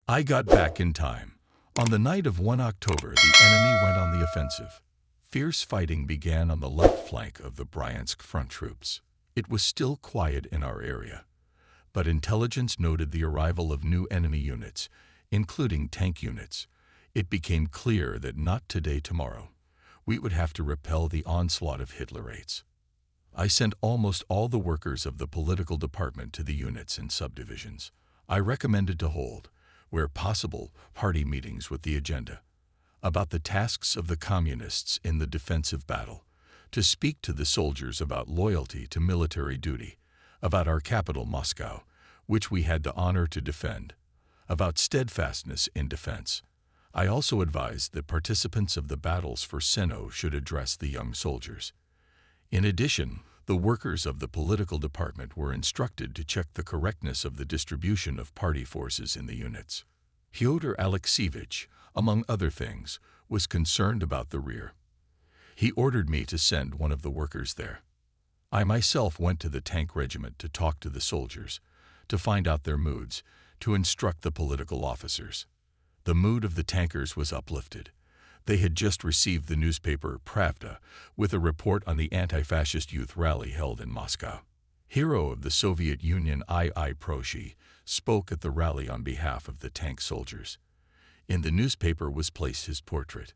I got back in time. On the night of 1 October, the enemy went on the offensive. Fierce fighting began on the left flank of the Bryansk front troops. It was still quiet in our area, but intelligence noted the arrival of new enemy units, including tank units. It became clear that not today, tomorrow, we would have to repel the onslaught of Hitlerites. I sent almost all the workers of the political department to the units and subdivisions. I recommended to hold, where possible, party meetings with the agenda about the tasks of the communists in the defensive battle, to speak to the soldiers about loyalty to military duty, about our capital, Moscow, which we had the honor to defend, about steadfastness in defense. I also advised that participants of the battles for Seno should address the young soldiers. In addition, the workers of the political department were instructed to check the correctness of the distribution of party forces in the units. Fyodor Alexeyevich, among other things, was concerned about the rear. He ordered me to send one of the workers there. I myself went to the tank regiment to talk to the soldiers, to find out their moods, to instruct the political officers. The mood of the tankers was uplifted. They had just received the newspaper Pravda with a report on the anti-fascist youth rally held in Moscow. Hero of the Soviet Union I.I. Proshi spoke at the rally on behalf of the tank soldiers. In the newspaper was placed his portrait.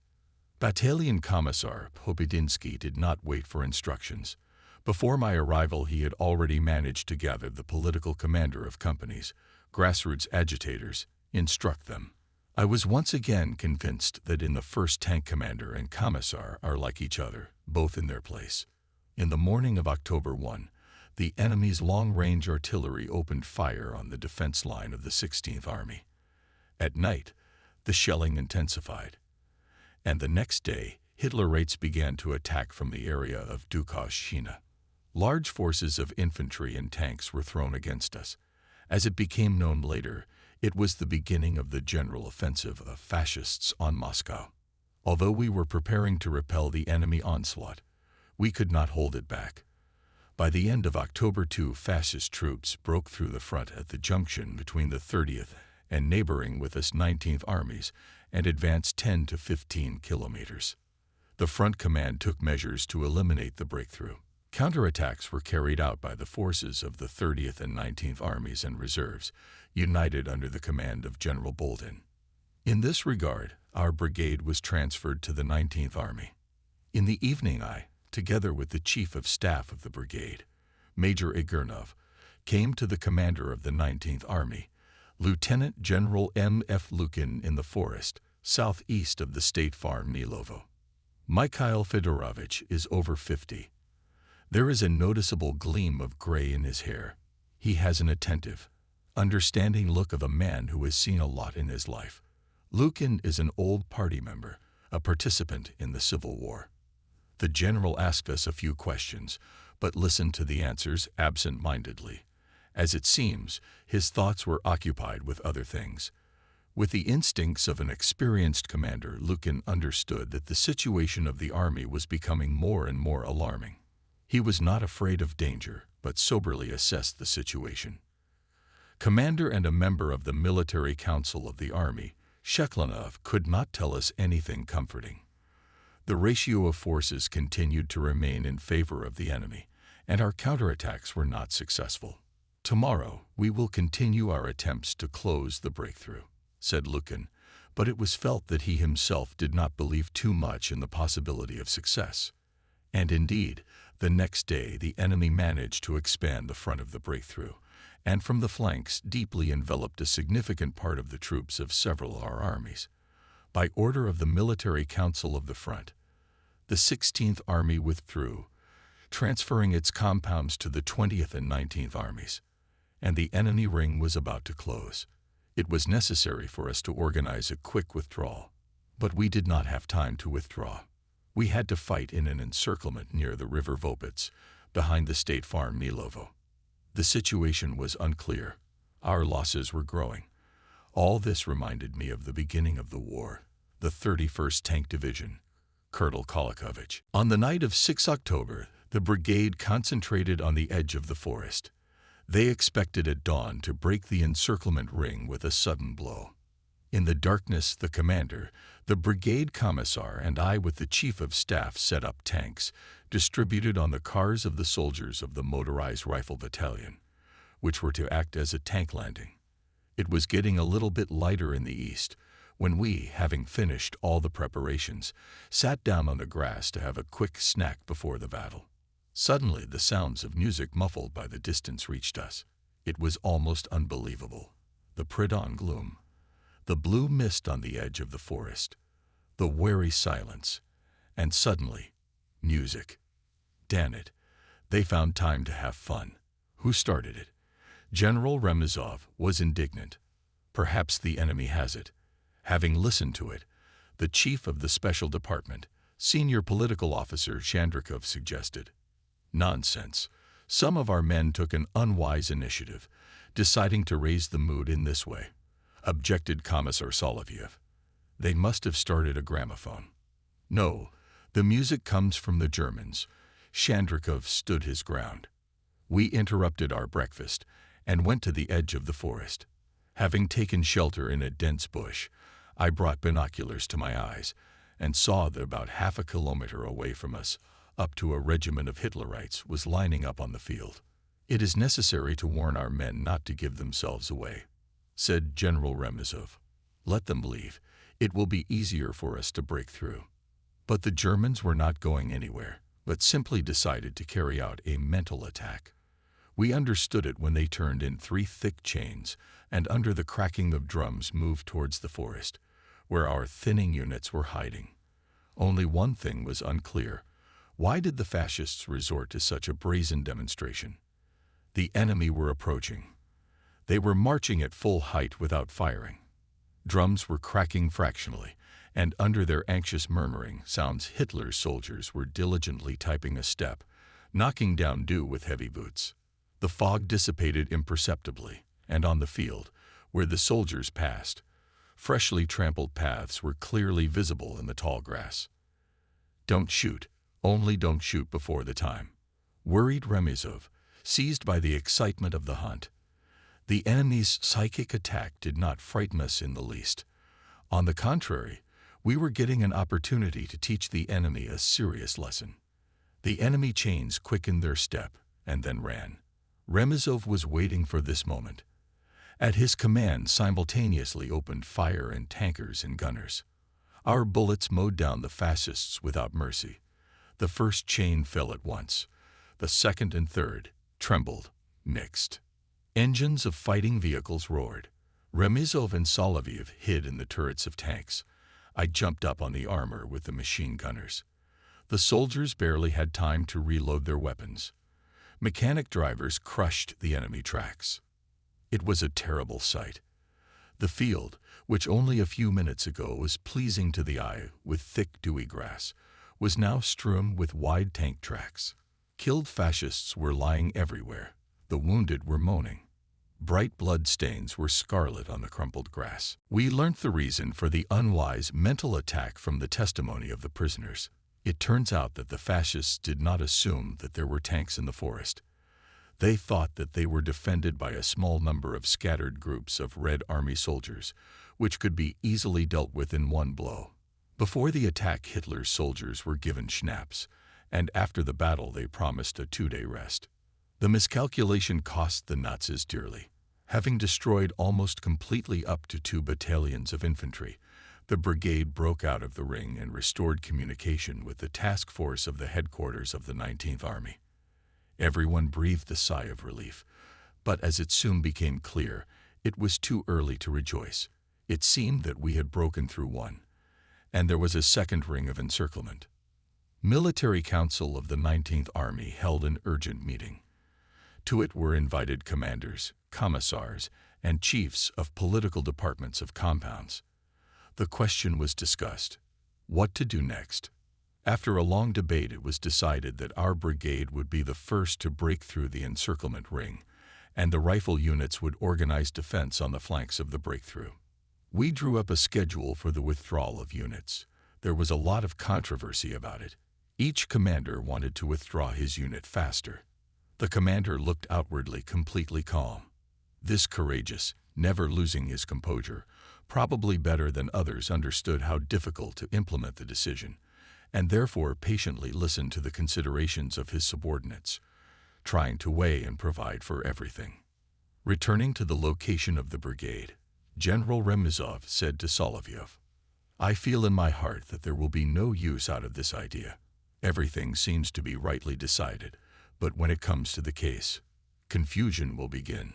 Battalion Commissar Pobedinsky did not wait for instructions. Before my arrival, he had already managed to gather the political commander of companies, grassroots agitators, instruct them. I was once again convinced that in the 1st Tank Commander and Commissar are like each other, both in their place. In the morning of October 1, the enemy's long-range artillery opened fire on the defense line of the 16th Army. At night, the shelling intensified, and the next day, Hitlerites began to attack from the area of Dukovshchina. Large forces of infantry and tanks were thrown against us. As it became known later, it was the beginning of the general offensive of fascists on Moscow. Although we were preparing to repel the enemy onslaught, we could not hold it back. By the end of October, 2 fascist troops broke through the front at the junction between the 30th and neighboring with us 19th Armies and advanced 10 to 15 kilometers. The front command took measures to eliminate the breakthrough. Counterattacks were carried out by the forces of the 30th and 19th Armies and Reserves, united under the command of General Boltin. In this regard, our brigade was transferred to the 19th Army. In the evening I, together with the Chief of Staff of the brigade, Major Igernov, came to the commander of the 19th Army, Lieutenant General M.F. Lukin, in the forest, southeast of the state farm Milovo. Mikhail Fedorovich is over 50. There is a noticeable gleam of gray in his hair. He has an attentive, understanding look of a man who has seen a lot in his life. Lukin is an old party member, a participant in the Civil War. The general asked us a few questions, but listened to the answers absent-mindedly. As it seems, his thoughts were occupied with other things. With the instincts of an experienced commander, Lukin understood that the situation of the army was becoming more and more alarming. He was not afraid of danger, but soberly assessed the situation. Commander and a member of the Military Council of the Army, Sheklinov, could not tell us anything comforting. The ratio of forces continued to remain in favor of the enemy, and our counterattacks were not successful. "Tomorrow, we will continue our attempts to close the breakthrough," said Lukin, but it was felt that he himself did not believe too much in the possibility of success. And indeed, the next day the enemy managed to expand the front of the breakthrough, and from the flanks deeply enveloped a significant part of the troops of several of our armies. By order of the Military Council of the Front, the 16th Army withdrew, transferring its compounds to the 20th and 19th Armies, and the enemy ring was about to close. It was necessary for us to organize a quick withdrawal, but we did not have time to withdraw. We had to fight in an encirclement near the river Vopets, behind the state farm Milovo. The situation was unclear. Our losses were growing. All this reminded me of the beginning of the war, the 31st Tank Division, Colonel Kolakovich. On the night of 6 October, the brigade concentrated on the edge of the forest. They expected at dawn to break the encirclement ring with a sudden blow. In the darkness, the commander, the brigade commissar, and I with the chief of staff set up tanks, distributed on the cars of the soldiers of the motorized rifle battalion, which were to act as a tank landing. It was getting a little bit lighter in the east, when we, having finished all the preparations, sat down on the grass to have a quick snack before the battle. Suddenly, the sounds of music muffled by the distance reached us. It was almost unbelievable. The pre-dawn gloom, the blue mist on the edge of the forest, the wary silence, and suddenly, music. Damn it, they found time to have fun. Who started it? General Remizov was indignant. Perhaps the enemy has it. Having listened to it, the chief of the special department, senior political officer Shandrikov, suggested. Nonsense. Some of our men took an unwise initiative, deciding to raise the mood in this way, objected Commissar Soloviev. They must have started a gramophone. No, the music comes from the Germans. Shandrikov stood his ground. We interrupted our breakfast and went to the edge of the forest. Having taken shelter in a dense bush, I brought binoculars to my eyes and saw that about half a kilometer away from us, up to a regiment of Hitlerites was lining up on the field. It is necessary to warn our men not to give themselves away, said General Remizov. Let them leave. It will be easier for us to break through. But the Germans were not going anywhere, but simply decided to carry out a mental attack. We understood it when they turned in 3 thick chains and under the cracking of drums moved towards the forest, where our thinning units were hiding. Only one thing was unclear. Why did the fascists resort to such a brazen demonstration? The enemy were approaching. They were marching at full height without firing. Drums were cracking fractionally, and under their anxious murmuring sounds Hitler's soldiers were diligently typing a step, knocking down dew with heavy boots. The fog dissipated imperceptibly, and on the field, where the soldiers passed, freshly trampled paths were clearly visible in the tall grass. Don't shoot, only don't shoot before the time, worried Remizov, seized by the excitement of the hunt. The enemy's psychic attack did not frighten us in the least. On the contrary, we were getting an opportunity to teach the enemy a serious lesson. The enemy chains quickened their step and then ran. Remizov was waiting for this moment. At his command simultaneously opened fire in tankers and gunners. Our bullets mowed down the fascists without mercy. The first chain fell at once. The second and third trembled, mixed. Engines of fighting vehicles roared. Remizov and Soloviev hid in the turrets of tanks. I jumped up on the armor with the machine gunners. The soldiers barely had time to reload their weapons. Mechanic drivers crushed the enemy tracks. It was a terrible sight. The field, which only a few minutes ago was pleasing to the eye with thick dewy grass, was now strewn with wide tank tracks. Killed fascists were lying everywhere. The wounded were moaning. Bright blood stains were scarlet on the crumpled grass. We learnt the reason for the unwise mental attack from the testimony of the prisoners. It turns out that the fascists did not assume that there were tanks in the forest. They thought that they were defended by a small number of scattered groups of Red Army soldiers, which could be easily dealt with in one blow. Before the attack, Hitler's soldiers were given schnapps, and after the battle they promised a 2-day rest. The miscalculation cost the Nazis dearly. Having destroyed almost completely up to 2 battalions of infantry, the brigade broke out of the ring and restored communication with the task force of the headquarters of the 19th Army. Everyone breathed a sigh of relief, but as it soon became clear, it was too early to rejoice. It seemed that we had broken through one, and there was a second ring of encirclement. Military Council of the 19th Army held an urgent meeting. To it were invited commanders, commissars, and chiefs of political departments of compounds. The question was discussed: what to do next? After a long debate, it was decided that our brigade would be the first to break through the encirclement ring, and the rifle units would organize defense on the flanks of the breakthrough. We drew up a schedule for the withdrawal of units. There was a lot of controversy about it. Each commander wanted to withdraw his unit faster. The commander looked outwardly completely calm. This courageous, never losing his composure, probably better than others, understood how difficult to implement the decision, and therefore patiently listened to the considerations of his subordinates, trying to weigh and provide for everything. Returning to the location of the brigade, General Remizov said to Solovyov, "I feel in my heart that there will be no use out of this idea. Everything seems to be rightly decided, but when it comes to the case, confusion will begin.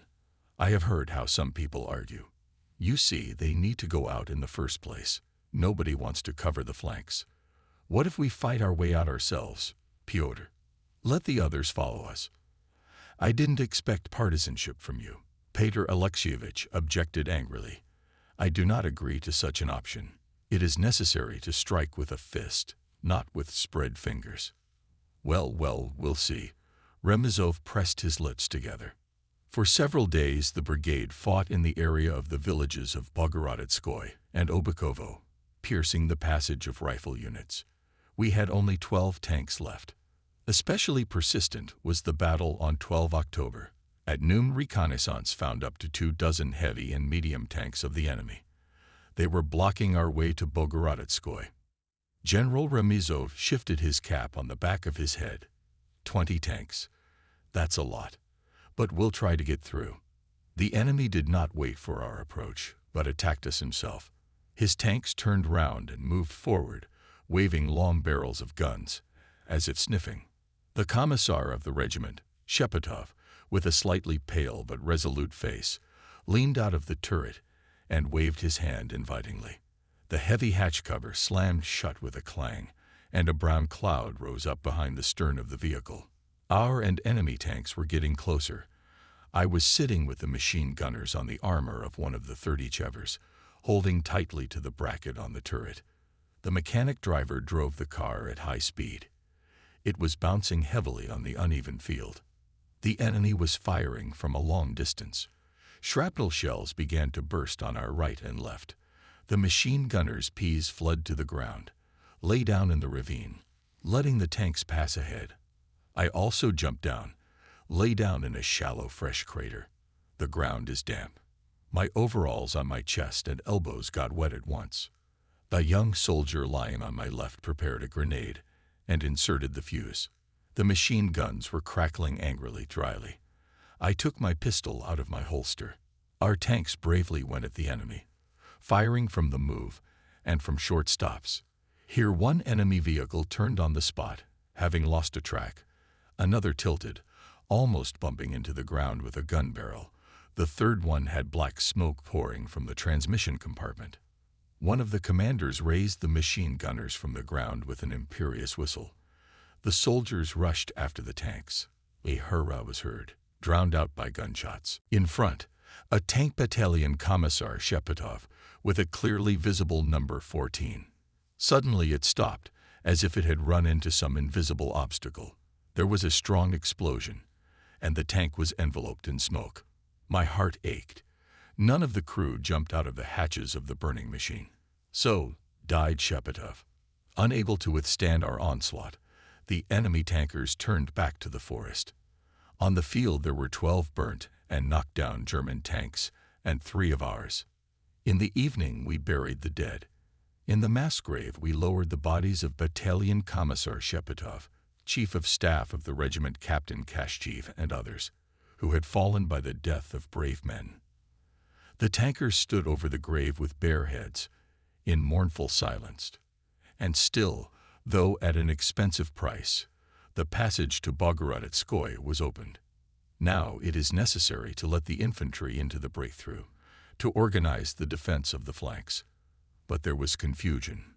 I have heard how some people argue. You see, they need to go out in the first place. Nobody wants to cover the flanks. What if we fight our way out ourselves, Pyotr? Let the others follow us." "I didn't expect partisanship from you," Pyotr Alexeyevich objected angrily. "I do not agree to such an option. It is necessary to strike with a fist, not with spread fingers." Well, we'll see." Remizov pressed his lips together. For several days the brigade fought in the area of the villages of Bogorodetskoy and Obukovo, piercing the passage of rifle units. We had only 12 tanks left. Especially persistent was the battle on 12 October. At noon, reconnaissance found up to 24 heavy and medium tanks of the enemy. They were blocking our way to Bogorodetskoy. General Remizov shifted his cap on the back of his head. 20 tanks. That's a lot. But we'll try to get through. The enemy did not wait for our approach, but attacked us himself. His tanks turned round and moved forward, waving long barrels of guns, as if sniffing. The commissar of the regiment, Shepetov, with a slightly pale but resolute face, leaned out of the turret and waved his hand invitingly. The heavy hatch cover slammed shut with a clang, and a brown cloud rose up behind the stern of the vehicle. Our and enemy tanks were getting closer. I was sitting with the machine gunners on the armor of one of the 30 Chevers, holding tightly to the bracket on the turret. The mechanic driver drove the car at high speed. It was bouncing heavily on the uneven field. The enemy was firing from a long distance. Shrapnel shells began to burst on our right and left. The machine gunners' Ps fled to the ground, lay down in the ravine, letting the tanks pass ahead. I also jumped down, lay down in a shallow, fresh crater. The ground is damp. My overalls on my chest and elbows got wet at once. The young soldier lying on my left prepared a grenade and inserted the fuse. The machine guns were crackling angrily, dryly. I took my pistol out of my holster. Our tanks bravely went at the enemy, firing from the move and from short stops. Here one enemy vehicle turned on the spot, having lost a track. Another tilted, almost bumping into the ground with a gun barrel. The third one had black smoke pouring from the transmission compartment. One of the commanders raised the machine gunners from the ground with an imperious whistle. The soldiers rushed after the tanks. A hurrah was heard, drowned out by gunshots. In front, a tank battalion commissar Shepetov, with a clearly visible number 14. Suddenly it stopped, as if it had run into some invisible obstacle. There was a strong explosion, and the tank was enveloped in smoke. My heart ached. None of the crew jumped out of the hatches of the burning machine. So died Shepetov. Unable to withstand our onslaught, the enemy tankers turned back to the forest. On the field there were 12 burnt and knocked down German tanks and 3 of ours. In the evening we buried the dead. In the mass grave we lowered the bodies of Battalion Commissar Shepetov, Chief of Staff of the regiment Captain Kashchev and others, who had fallen by the death of brave men. The tankers stood over the grave with bare heads, in mournful silence. And still, though at an expensive price, the passage to Bogorodetskoy was opened. Now it is necessary to let the infantry into the breakthrough, to organize the defense of the flanks. But there was confusion.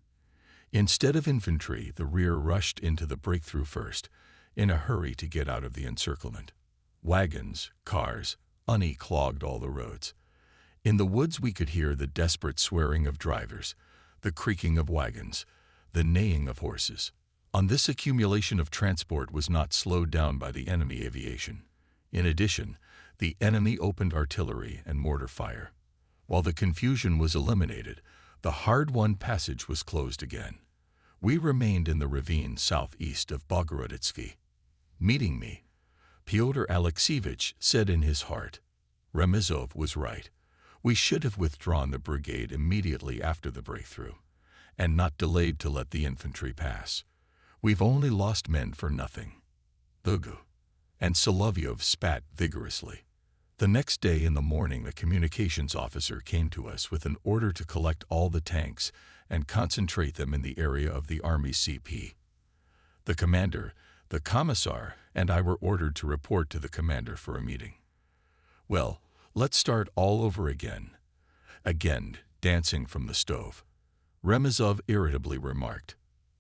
Instead of infantry, the rear rushed into the breakthrough first, in a hurry to get out of the encirclement. Wagons, cars, clogged all the roads. In the woods we could hear the desperate swearing of drivers, the creaking of wagons, the neighing of horses. On this accumulation of transport was not slowed down by the enemy aviation. In addition, the enemy opened artillery and mortar fire. While the confusion was eliminated, the hard-won passage was closed again. We remained in the ravine southeast of Bogorodetsky. Meeting me, Pyotr Alexeyevich said in his heart, "Remizov was right. We should have withdrawn the brigade immediately after the breakthrough, and not delayed to let the infantry pass. We've only lost men for nothing. Ugu and Solovyov spat vigorously. The next day in the morning, the communications officer came to us with an order to collect all the tanks and concentrate them in the area of the Army CP. The commander, the commissar, and I were ordered to report to the commander for a meeting. Well, let's start all over again. Again, dancing from the stove. Remizov irritably remarked.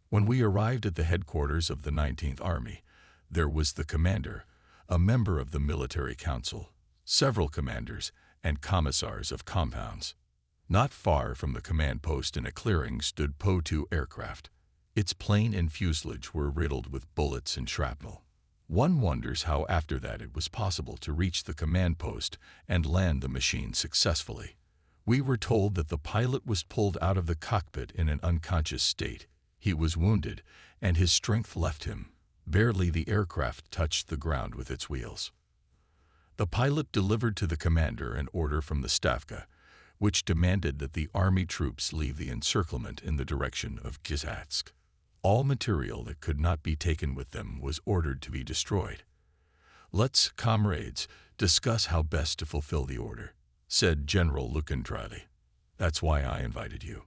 When we arrived at the headquarters of the 19th Army, there was the commander, a member of the military council, several commanders, and commissars of compounds. Not far from the command post in a clearing stood Po-2 aircraft. Its plane and fuselage were riddled with bullets and shrapnel. One wonders how after that it was possible to reach the command post and land the machine successfully. We were told that the pilot was pulled out of the cockpit in an unconscious state. He was wounded, and his strength left him. Barely the aircraft touched the ground with its wheels. The pilot delivered to the commander an order from the Stavka, which demanded that the army troops leave the encirclement in the direction of Gizatsk. All material that could not be taken with them was ordered to be destroyed. "Let's, comrades, discuss how best to fulfill the order," said General Lukendrali. "That's why I invited you."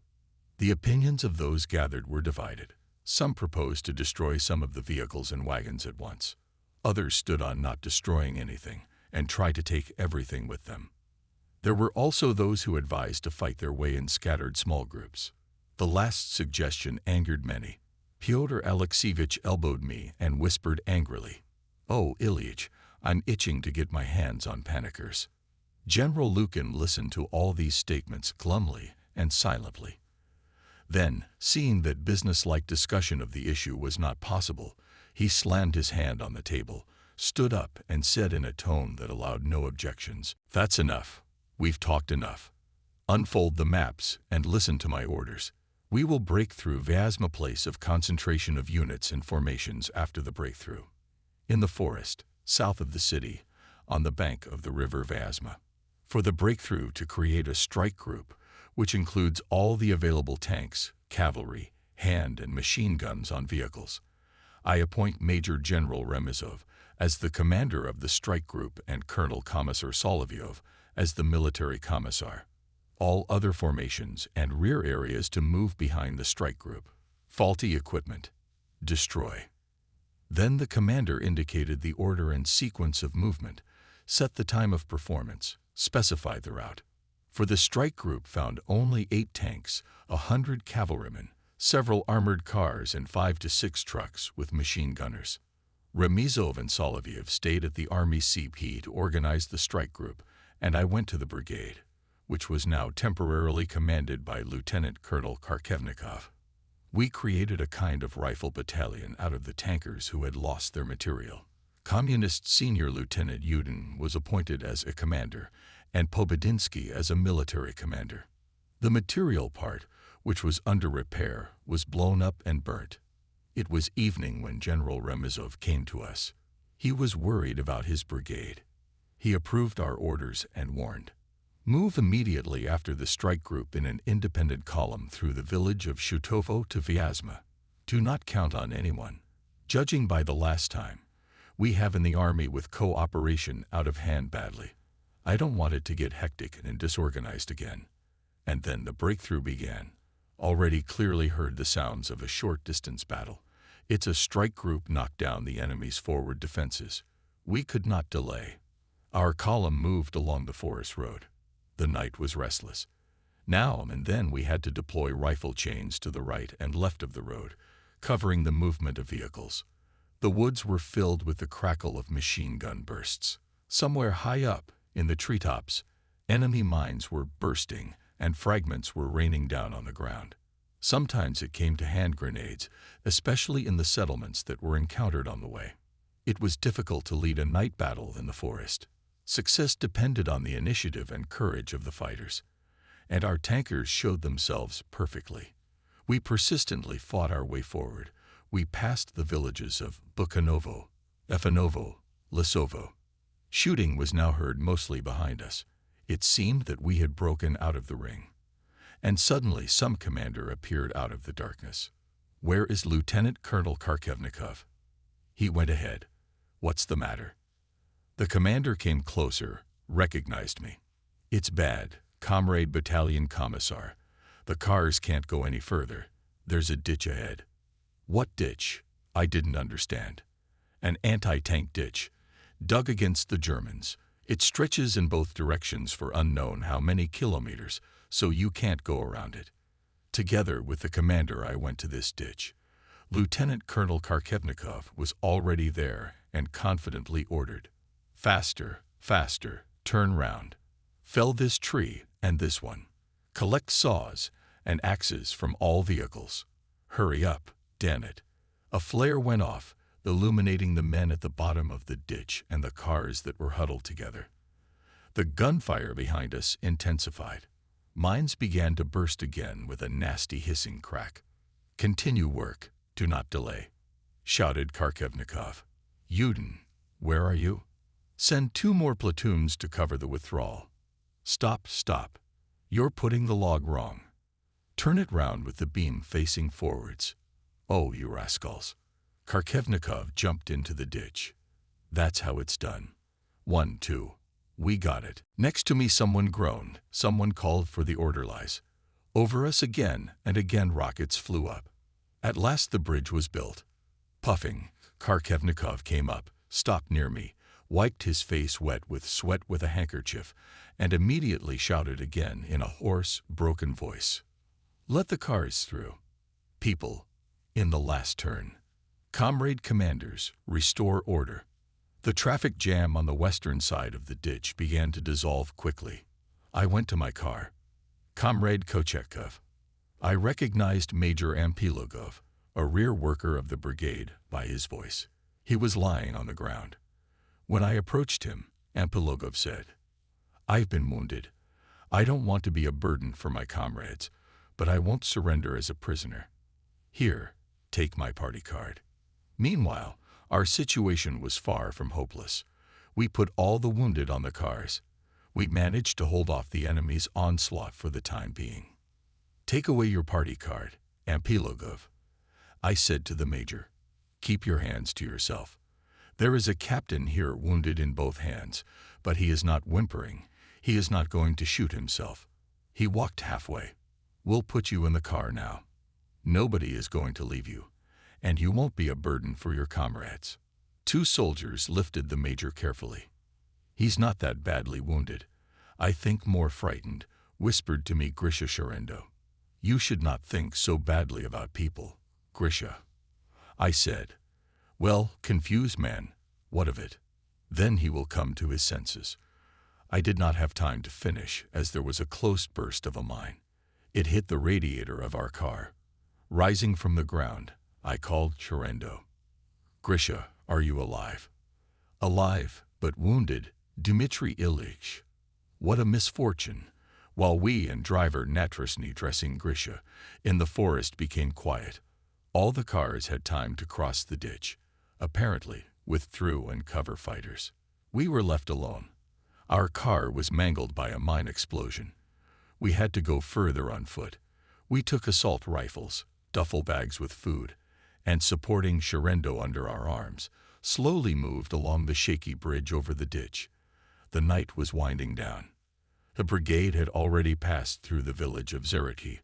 The opinions of those gathered were divided. Some proposed to destroy some of the vehicles and wagons at once. Others stood on not destroying anything and try to take everything with them. There were also those who advised to fight their way in scattered small groups. The last suggestion angered many. Pyotr Alexeyevich elbowed me and whispered angrily, "Oh, Ilyich, I'm itching to get my hands on panickers." General Lukin listened to all these statements glumly and silently. Then, seeing that business-like discussion of the issue was not possible, he slammed his hand on the table, stood up, and said in a tone that allowed no objections, "That's enough. We've talked enough. Unfold the maps and listen to my orders. We will break through Vyazma, place of concentration of units and formations after the breakthrough. In the forest, south of the city, on the bank of the river Vyazma. For the breakthrough to create a strike group, which includes all the available tanks, cavalry, hand and machine guns on vehicles. I appoint Major General Remizov as the commander of the strike group and Colonel Commissar Solovyov as the military commissar. All other formations and rear areas to move behind the strike group. Faulty equipment, destroy." Then the commander indicated the order and sequence of movement, set the time of performance, specified the route. For the strike group found only 8 tanks, 100 cavalrymen, several armored cars, and 5 to 6 trucks with machine gunners. Remizov and Solovyov stayed at the Army CP to organize the strike group, and I went to the brigade, which was now temporarily commanded by Lieutenant Colonel Kharkevnikov. We created a kind of rifle battalion out of the tankers who had lost their material. Communist Senior Lieutenant Yudin was appointed as a commander, and Pobedinsky as a military commander. The material part, which was under repair, was blown up and burnt. It was evening when General Remizov came to us. He was worried about his brigade. He approved our orders and warned, "Move immediately after the strike group in an independent column through the village of Shutovo to Vyazma. Do not count on anyone. Judging by the last time, we have in the army with cooperation out of hand badly. I don't want it to get hectic and disorganized again." And then the breakthrough began. Already clearly heard the sounds of a short-distance battle. It's a strike group knocked down the enemy's forward defenses. We could not delay. Our column moved along the forest road. The night was restless. Now and then we had to deploy rifle chains to the right and left of the road, covering the movement of vehicles. The woods were filled with the crackle of machine gun bursts. Somewhere high up, in the treetops, enemy mines were bursting and fragments were raining down on the ground. Sometimes it came to hand grenades, especially in the settlements that were encountered on the way. It was difficult to lead a night battle in the forest. Success depended on the initiative and courage of the fighters, and our tankers showed themselves perfectly. We persistently fought our way forward. We passed the villages of Bukhanovo, Efanovo, Lisovo. Shooting was now heard mostly behind us. It seemed that we had broken out of the ring. And suddenly some commander appeared out of the darkness. "Where is Lieutenant Colonel Karkevnikov?" He went ahead. "What's the matter?" The commander came closer, recognized me. "It's bad, Comrade Battalion Commissar. The cars can't go any further. There's a ditch ahead." "What ditch?" I didn't understand. "An anti-tank ditch, dug against the Germans. It stretches in both directions for unknown how many kilometers, so you can't go around it." Together with the commander, I went to this ditch. Lieutenant Colonel Karkevnikov was already there and confidently ordered, "Faster, faster, turn round. Fell this tree and this one. Collect saws and axes from all vehicles. Hurry up, damn it." A flare went off, illuminating the men at the bottom of the ditch and the cars that were huddled together. The gunfire behind us intensified. Mines began to burst again with a nasty hissing crack. "Continue work, do not delay," shouted Karkevnikov. "Yudin, where are you? Send 2 more platoons to cover the withdrawal." "Stop, stop. You're putting the log wrong. Turn it round with the beam facing forwards." "Oh, you rascals." Karkevnikov jumped into the ditch. "That's how it's done. 1, 2. We got it." Next to me someone groaned. Someone called for the orderlies. Over us again and again rockets flew up. At last the bridge was built. Puffing, Karkevnikov came up, stopped near me, wiped his face wet with sweat with a handkerchief, and immediately shouted again in a hoarse, broken voice, "Let the cars through. People, in the last turn. Comrade commanders, restore order." The traffic jam on the western side of the ditch began to dissolve quickly. I went to my car. "Comrade Kochetkov." I recognized Major Ampilogov, a rear worker of the brigade, by his voice. He was lying on the ground. When I approached him, Ampilogov said, "I've been wounded. I don't want to be a burden for my comrades, but I won't surrender as a prisoner. Here, take my party card." Meanwhile, our situation was far from hopeless. We put all the wounded on the cars. We managed to hold off the enemy's onslaught for the time being. "Take away your party card, Ampilogov," I said to the major. "Keep your hands to yourself. There is a captain here wounded in both hands, but he is not whimpering. He is not going to shoot himself. He walked halfway. We'll put you in the car now. Nobody is going to leave you, and you won't be a burden for your comrades." 2 soldiers lifted the major carefully. "He's not that badly wounded. I think more frightened," whispered to me Grisha Sharendo. "You should not think so badly about people, Grisha." I said, "Well, confused man, what of it? Then he will come to his senses." I did not have time to finish as there was a close burst of a mine. It hit the radiator of our car. Rising from the ground, I called Sharendo. "Grisha, are you alive?" "Alive, but wounded, Dmitry Ilyich." "What a misfortune." While we and driver Natrosny dressing Grisha in the forest became quiet, all the cars had time to cross the ditch, apparently with through and cover fighters. We were left alone. Our car was mangled by a mine explosion. We had to go further on foot. We took assault rifles, duffel bags with food, and supporting Sharendo under our arms, slowly moved along the shaky bridge over the ditch. The night was winding down. The brigade had already passed through the village of Zeriki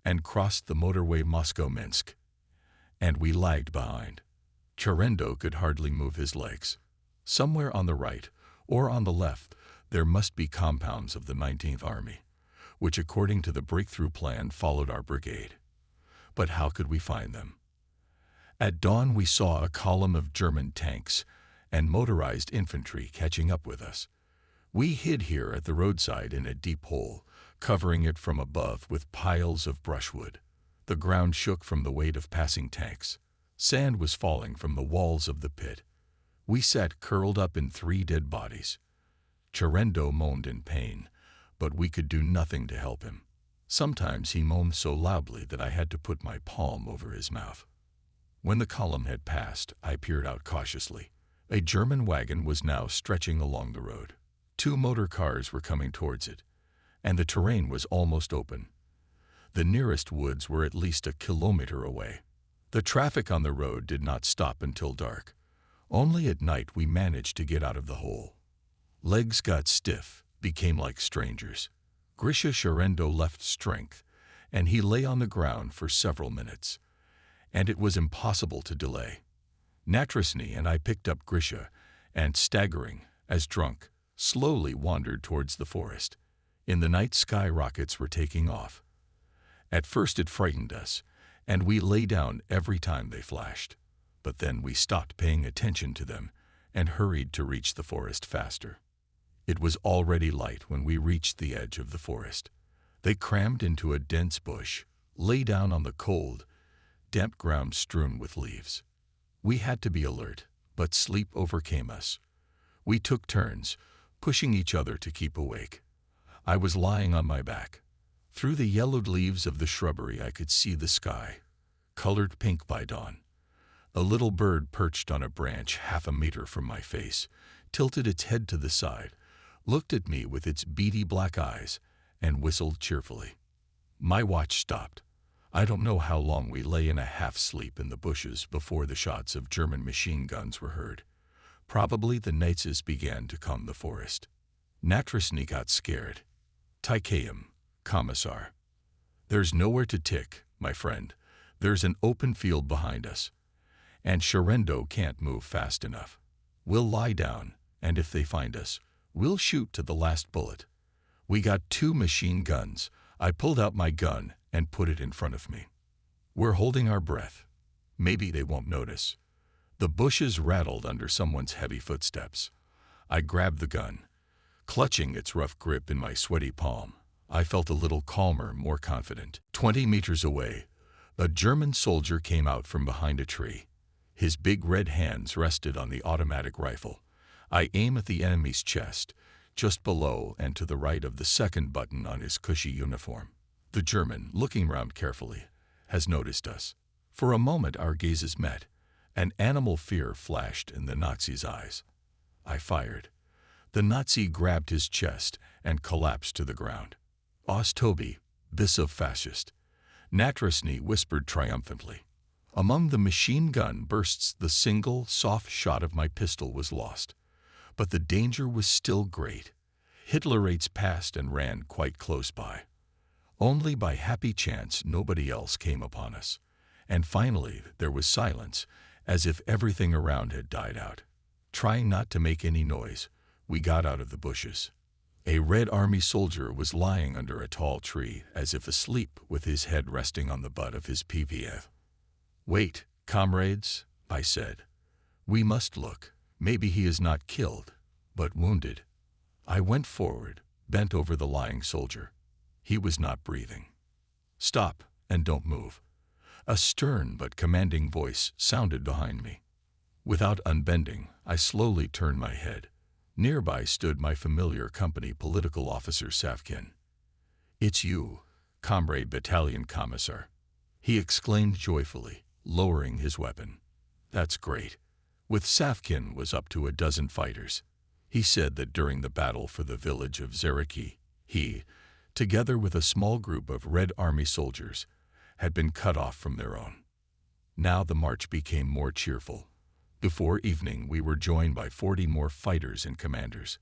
and crossed the motorway Moscow-Minsk, and we lagged behind. Sharendo could hardly move his legs. Somewhere on the right or on the left there must be compounds of the 19th Army, which according to the breakthrough plan followed our brigade. But how could we find them? At dawn we saw a column of German tanks and motorized infantry catching up with us. We hid here at the roadside in a deep hole, covering it from above with piles of brushwood. The ground shook from the weight of passing tanks. Sand was falling from the walls of the pit. We sat curled up in 3 dead bodies. Sharendo moaned in pain, but we could do nothing to help him. Sometimes he moaned so loudly that I had to put my palm over his mouth. When the column had passed, I peered out cautiously. A German wagon was now stretching along the road. 2 motor cars were coming towards it, and the terrain was almost open. The nearest woods were at least a kilometer away. The traffic on the road did not stop until dark. Only at night we managed to get out of the hole. Legs got stiff, became like strangers. Grisha Sharendo left strength, and he lay on the ground for several minutes, and it was impossible to delay. Natrasny and I picked up Grisha, and staggering, as drunk, slowly wandered towards the forest. In the night sky rockets were taking off. At first it frightened us, and we lay down every time they flashed. But then we stopped paying attention to them and hurried to reach the forest faster. It was already light when we reached the edge of the forest. They crammed into a dense bush, lay down on the cold, damp ground strewn with leaves. We had to be alert, but sleep overcame us. We took turns, pushing each other to keep awake. I was lying on my back. Through the yellowed leaves of the shrubbery I could see the sky, colored pink by dawn. A little bird perched on a branch half a meter from my face, tilted its head to the side, looked at me with its beady black eyes, and whistled cheerfully. My watch stopped. I don't know how long we lay in a half-sleep in the bushes before the shots of German machine guns were heard. Probably the Nazis began to comb the forest. Natrasny got scared. Tikaim, Commissar. There's nowhere to tick, my friend. There's an open field behind us. And Sharendo can't move fast enough. We'll lie down, and if they find us, we'll shoot to the last bullet. We got 2 machine guns. I pulled out my gun and put it in front of me. We're holding our breath. Maybe they won't notice. The bushes rattled under someone's heavy footsteps. I grabbed the gun. Clutching its rough grip in my sweaty palm, I felt a little calmer, more confident. 20 meters away, a German soldier came out from behind a tree. His big red hands rested on the automatic rifle. I aim at the enemy's chest, just below and to the right of the second button on his cushy uniform. The German, looking round carefully, has noticed us. For a moment our gazes met. An animal fear flashed in the Nazi's eyes. I fired. The Nazi grabbed his chest and collapsed to the ground. "Os Toby, bis of fascist," Natrasny whispered triumphantly. Among the machine gun bursts the single, soft shot of my pistol was lost. But the danger was still great. Hitlerites passed and ran quite close by. Only by happy chance nobody else came upon us. And finally there was silence, as if everything around had died out. Trying not to make any noise, we got out of the bushes. A Red Army soldier was lying under a tall tree, as if asleep, with his head resting on the butt of his PVF. "Wait, comrades," I said. "We must look. Maybe he is not killed, but wounded." I went forward, bent over the lying soldier. He was not breathing. "Stop, and don't move." A stern but commanding voice sounded behind me. Without unbending, I slowly turned my head. Nearby stood my familiar company political officer Savkin. "It's you, Comrade Battalion Commissar," he exclaimed joyfully, lowering his weapon. "That's great." With Savkin was up to a dozen fighters. He said that during the battle for the village of Zeriki, he, together with a small group of Red Army soldiers, had been cut off from their own. Now the march became more cheerful. Before evening we were joined by 40 more fighters and commanders.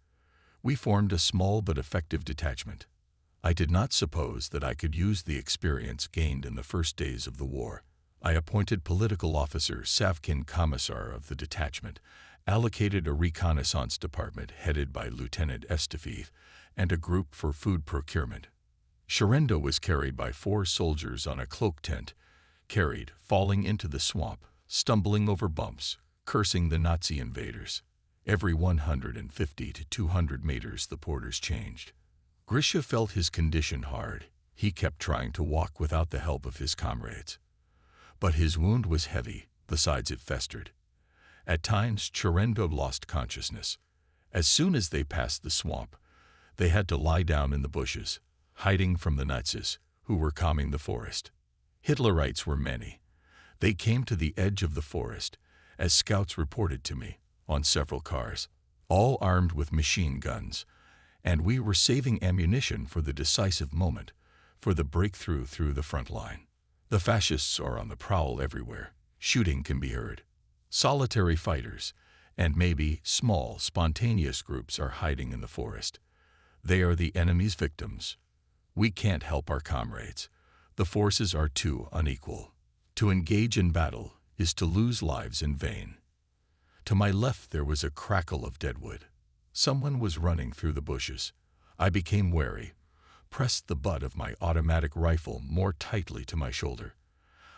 We formed a small but effective detachment. I did not suppose that I could use the experience gained in the first days of the war. I appointed political officer Savkin commissar of the detachment, allocated a reconnaissance department headed by Lieutenant Estefeev, and a group for food procurement. Sharendo was carried by 4 soldiers on a cloak tent, carried, falling into the swamp, stumbling over bumps, cursing the Nazi invaders. Every 150 to 200 meters the porters changed. Grisha felt his condition hard. He kept trying to walk without the help of his comrades. But his wound was heavy, besides it festered. At times, Sharendo lost consciousness. As soon as they passed the swamp, they had to lie down in the bushes, hiding from the Nazis, who were combing the forest. Hitlerites were many. They came to the edge of the forest, as scouts reported to me, on several cars, all armed with machine guns, and we were saving ammunition for the decisive moment, for the breakthrough through the front line. The fascists are on the prowl everywhere. Shooting can be heard. Solitary fighters, and maybe small, spontaneous groups are hiding in the forest. They are the enemy's victims. We can't help our comrades. The forces are too unequal. To engage in battle is to lose lives in vain. To my left there was a crackle of deadwood. Someone was running through the bushes. I became wary, pressed the butt of my automatic rifle more tightly to my shoulder.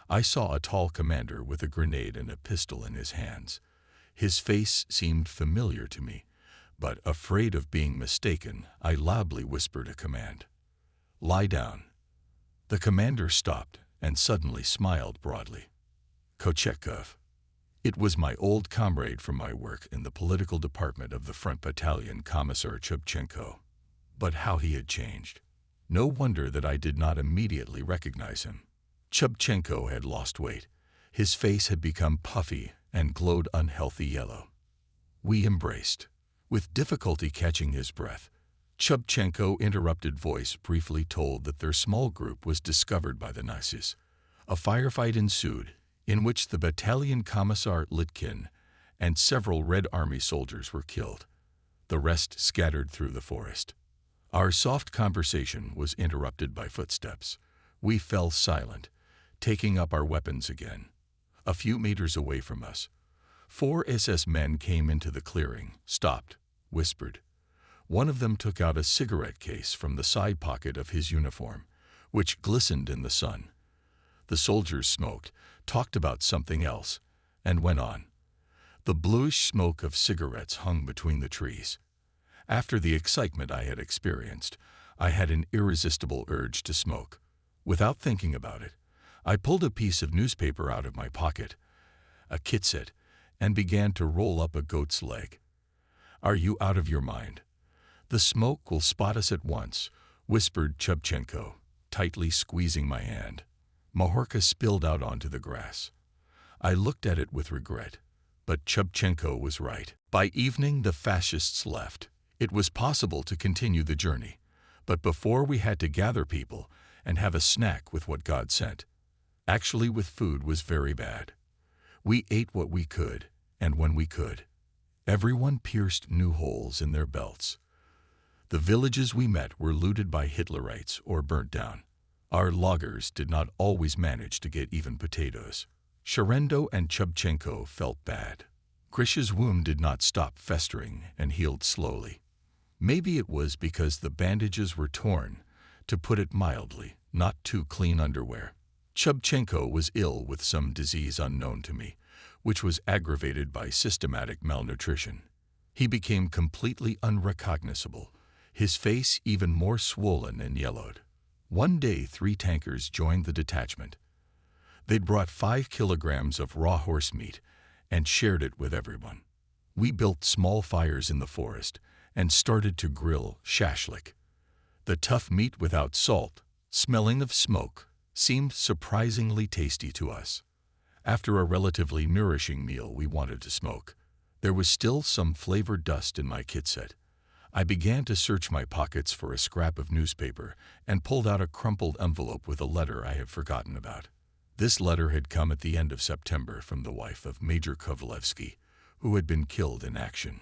I saw a tall commander with a grenade and a pistol in his hands. His face seemed familiar to me, but afraid of being mistaken, I loudly whispered a command. "Lie down." The commander stopped and suddenly smiled broadly. Kochetkov. It was my old comrade from my work in the political department of the front battalion, Commissar Chubchenko. But how he had changed. No wonder that I did not immediately recognize him. Chubchenko had lost weight. His face had become puffy and glowed unhealthy yellow. We embraced. With difficulty catching his breath, Chubchenko interrupted voice briefly told that their small group was discovered by the Nazis. A firefight ensued, in which the battalion commissar Litkin and several Red Army soldiers were killed. The rest scattered through the forest. Our soft conversation was interrupted by footsteps. We fell silent, taking up our weapons again. A few meters away from us, 4 SS men came into the clearing, stopped, whispered. One of them took out a cigarette case from the side pocket of his uniform, which glistened in the sun. The soldiers smoked, talked about something else, and went on. The bluish smoke of cigarettes hung between the trees. After the excitement I had experienced, I had an irresistible urge to smoke. Without thinking about it, I pulled a piece of newspaper out of my pocket, a kitset, and began to roll up a goat's leg. "Are you out of your mind? The smoke will spot us at once," whispered Chubchenko, tightly squeezing my hand. Mahorka spilled out onto the grass. I looked at it with regret, but Chubchenko was right. By evening, the fascists left. It was possible to continue the journey, but before we had to gather people and have a snack with what God sent. Actually, with food was very bad. We ate what we could, and when we could. Everyone pierced new holes in their belts. The villages we met were looted by Hitlerites or burnt down. Our loggers did not always manage to get even potatoes. Sherendo and Chubchenko felt bad. Grisha's wound did not stop festering and healed slowly. Maybe it was because the bandages were torn, to put it mildly, not too clean underwear. Chubchenko was ill with some disease unknown to me, which was aggravated by systematic malnutrition. He became completely unrecognizable, his face even more swollen and yellowed. One day 3 tankers joined the detachment. They'd brought 5 kilograms of raw horse meat and shared it with everyone. We built small fires in the forest and started to grill shashlik. The tough meat without salt, smelling of smoke, seemed surprisingly tasty to us. After a relatively nourishing meal, we wanted to smoke. There was still some flavored dust in my kitset. I began to search my pockets for a scrap of newspaper and pulled out a crumpled envelope with a letter I had forgotten about. This letter had come at the end of September from the wife of Major Kovalevsky, who had been killed in action.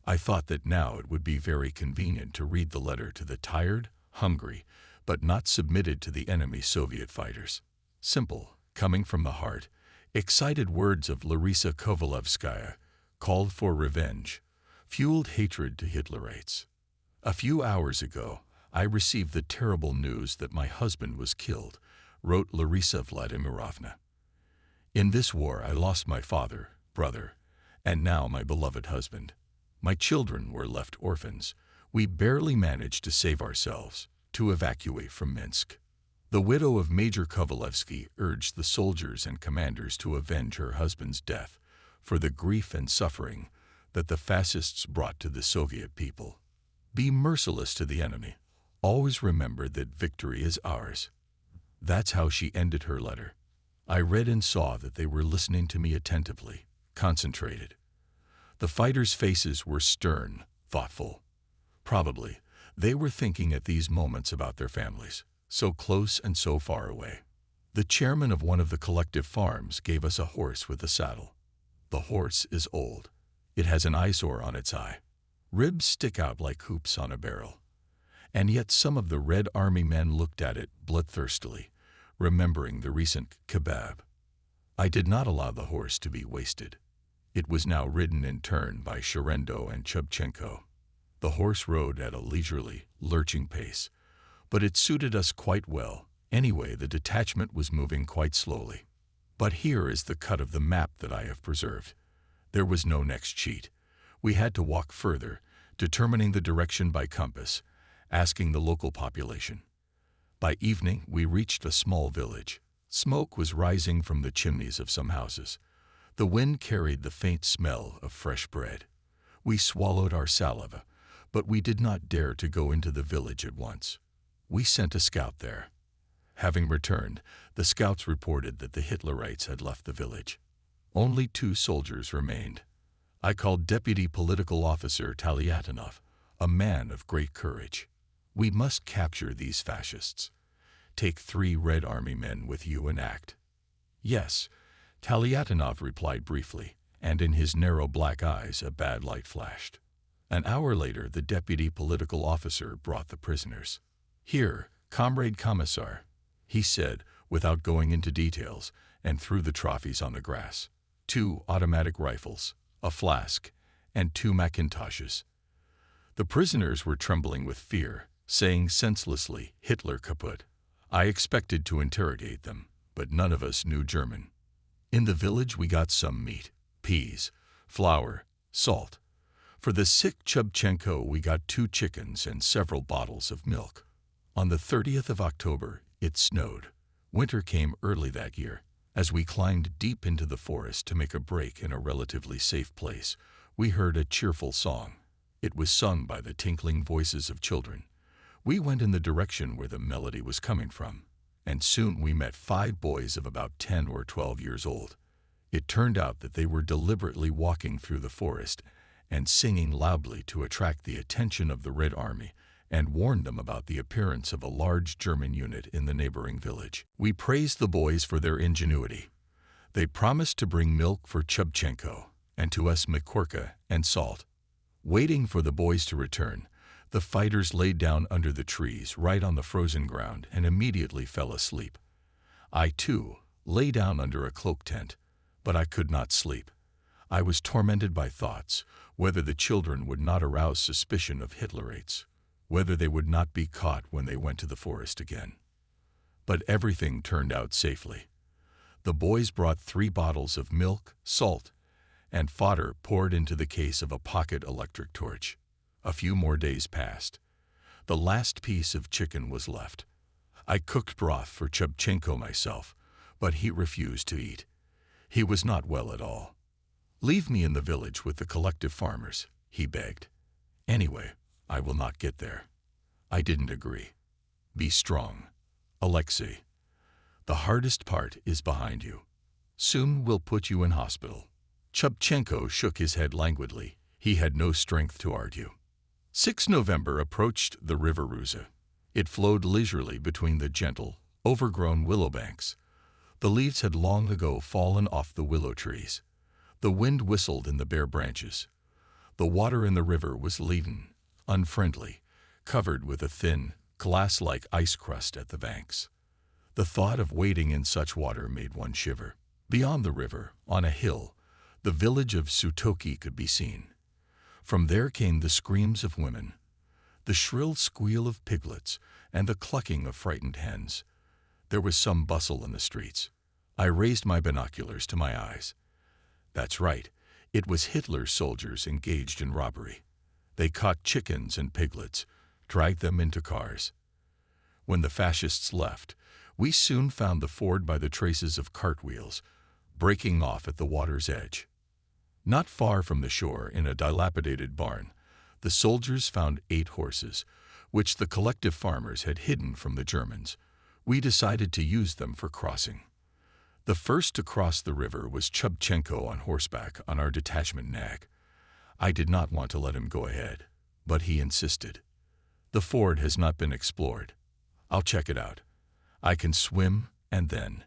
I thought that now it would be very convenient to read the letter to the tired, hungry, but not submitted to the enemy Soviet fighters. Simple, coming from the heart, excited words of Larisa Kovalevskaya called for revenge, fueled hatred to Hitlerites. "A few hours ago, I received the terrible news that my husband was killed," wrote Larisa Vladimirovna. "In this war I lost my father, brother, and now my beloved husband. My children were left orphans. We barely managed to save ourselves, to evacuate from Minsk." The widow of Major Kovalevsky urged the soldiers and commanders to avenge her husband's death for the grief and suffering that the fascists brought to the Soviet people. "Be merciless to the enemy. Always remember that victory is ours." That's how she ended her letter. I read and saw that they were listening to me attentively, concentrated. The fighters' faces were stern, thoughtful. Probably, They were thinking at these moments about their families, so close and so far away. The chairman of one of the collective farms gave us a horse with a saddle. The horse is old. It has an eyesore on its eye. Ribs stick out like hoops on a barrel. And yet some of the Red Army men looked at it bloodthirstily, remembering the recent kebab. I did not allow the horse to be wasted. It was now ridden in turn by Sherendo and Chubchenko. The horse rode at a leisurely, lurching pace, but it suited us quite well. Anyway, the detachment was moving quite slowly. But here is the cut of the map that I have preserved. There was no next sheet. We had to walk further, determining the direction by compass, asking the local population. By evening, we reached a small village. Smoke was rising from the chimneys of some houses. The wind carried the faint smell of fresh bread. We swallowed our saliva, but we did not dare to go into the village at once. We sent a scout there. Having returned, the scouts reported that the Hitlerites had left the village. Only 2 soldiers remained. I called Deputy Political Officer Taliatinov, a man of great courage. We must capture these fascists. Take 3 Red Army men with you and act. Yes, Taliatinov replied briefly, and in his narrow black eyes a bad light flashed. An hour later, the deputy political officer brought the prisoners. Here, Comrade Commissar, he said, without going into details, and threw the trophies on the grass. 2 automatic rifles, a flask, and 2 Macintoshes. The prisoners were trembling with fear, saying senselessly, "Hitler kaputt." I expected to interrogate them, but none of us knew German. In the village we got some meat, peas, flour, salt. For the sick Chubchenko we got 2 chickens and several bottles of milk. On the 30th of October, it snowed. Winter came early that year. As we climbed deep into the forest to make a break in a relatively safe place, we heard a cheerful song. It was sung by the tinkling voices of children. We went in the direction where the melody was coming from, and soon we met 5 boys of about 10 or 12 years old. It turned out that they were deliberately walking through the forest and singing loudly to attract the attention of the Red Army and warn them about the appearance of a large German unit in the neighboring village. We praised the boys for their ingenuity. They promised to bring milk for Chubchenko, and to us mikorka and salt. Waiting for the boys to return, the fighters laid down under the trees right on the frozen ground and immediately fell asleep. I, too, lay down under a cloak tent, but I could not sleep. I was tormented by thoughts, whether the children would not arouse suspicion of Hitlerites, whether they would not be caught when they went to the forest again. But everything turned out safely. The boys brought 3 bottles of milk, salt, and fodder poured into the case of a pocket electric torch. A few more days passed. The last piece of chicken was left. I cooked broth for Chubchenko myself, but he refused to eat. He was not well at all. "Leave me in the village with the collective farmers," he begged. "Anyway, I will not get there." I didn't agree. "Be strong, Alexei. The hardest part is behind you. Soon we'll put you in hospital." Chubchenko shook his head languidly. He had no strength to argue. 6 November approached the river Ruza. It flowed leisurely between the gentle, overgrown willow banks. The leaves had long ago fallen off the willow trees. The wind whistled in the bare branches. The water in the river was leaden, unfriendly, covered with a thin, glass-like ice crust at the banks. The thought of wading in such water made one shiver. Beyond the river, on a hill, the village of Sutoki could be seen. From there came the screams of women, the shrill squeal of piglets, and the clucking of frightened hens. There was some bustle in the streets. I raised my binoculars to my eyes. That's right, it was Hitler's soldiers engaged in robbery. They caught chickens and piglets, dragged them into cars. When the fascists left, we soon found the ford by the traces of cartwheels, breaking off at the water's edge. Not far from the shore, in a dilapidated barn, the soldiers found 8 horses, which the collective farmers had hidden from the Germans. We decided to use them for crossing. The first to cross the river was Chubchenko on horseback on our detachment nag. I did not want to let him go ahead, but he insisted. The ford has not been explored. I'll check it out. I can swim, and then.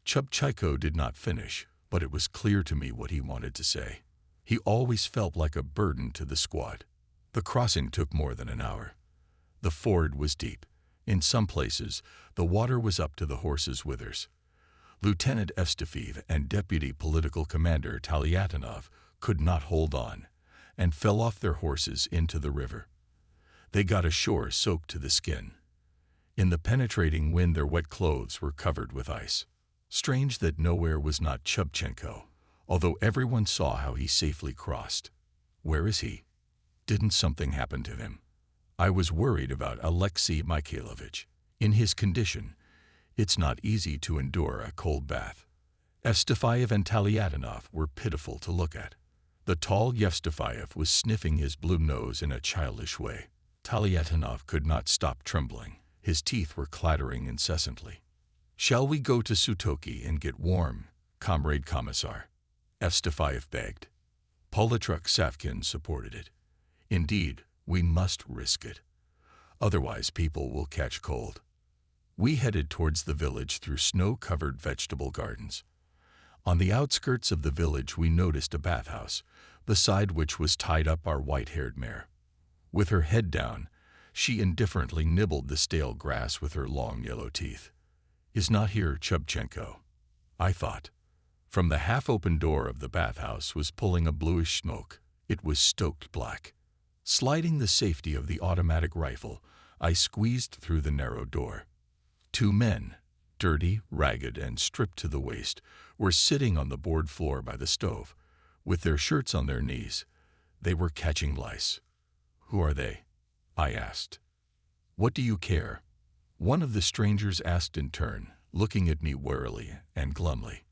Chubchenko did not finish, but it was clear to me what he wanted to say. He always felt like a burden to the squad. The crossing took more than an hour. The ford was deep. In some places, the water was up to the horses' withers. Lieutenant Evstafiev and Deputy Political Commander Talyatinov could not hold on, and fell off their horses into the river. They got ashore soaked to the skin. In the penetrating wind their wet clothes were covered with ice. Strange that nowhere was not Chubchenko, although everyone saw how he safely crossed. Where is he? Didn't something happen to him? I was worried about Alexei Mikhailovich. In his condition, it's not easy to endure a cold bath. Evstafiev and Talyatinov were pitiful to look at. The tall Evstafiev was sniffing his blue nose in a childish way. Talyatinov could not stop trembling. His teeth were clattering incessantly. "Shall we go to Sutoki and get warm, Comrade Commissar?" Evstafiev begged. Politruk Savkin supported it. "Indeed, we must risk it. Otherwise people will catch cold." We headed towards the village through snow-covered vegetable gardens. On the outskirts of the village we noticed a bathhouse, beside which was tied up our white-haired mare. With her head down, she indifferently nibbled the stale grass with her long yellow teeth. "Is not here Chubchenko?" I thought. From the half-open door of the bathhouse was pulling a bluish smoke. It was stoked black. Sliding the safety of the automatic rifle, I squeezed through the narrow door. Two men, dirty, ragged, and stripped to the waist, were sitting on the board floor by the stove, with their shirts on their knees. They were catching lice. "Who are they?" I asked. "What do you care?" one of the strangers asked in turn, looking at me warily and glumly.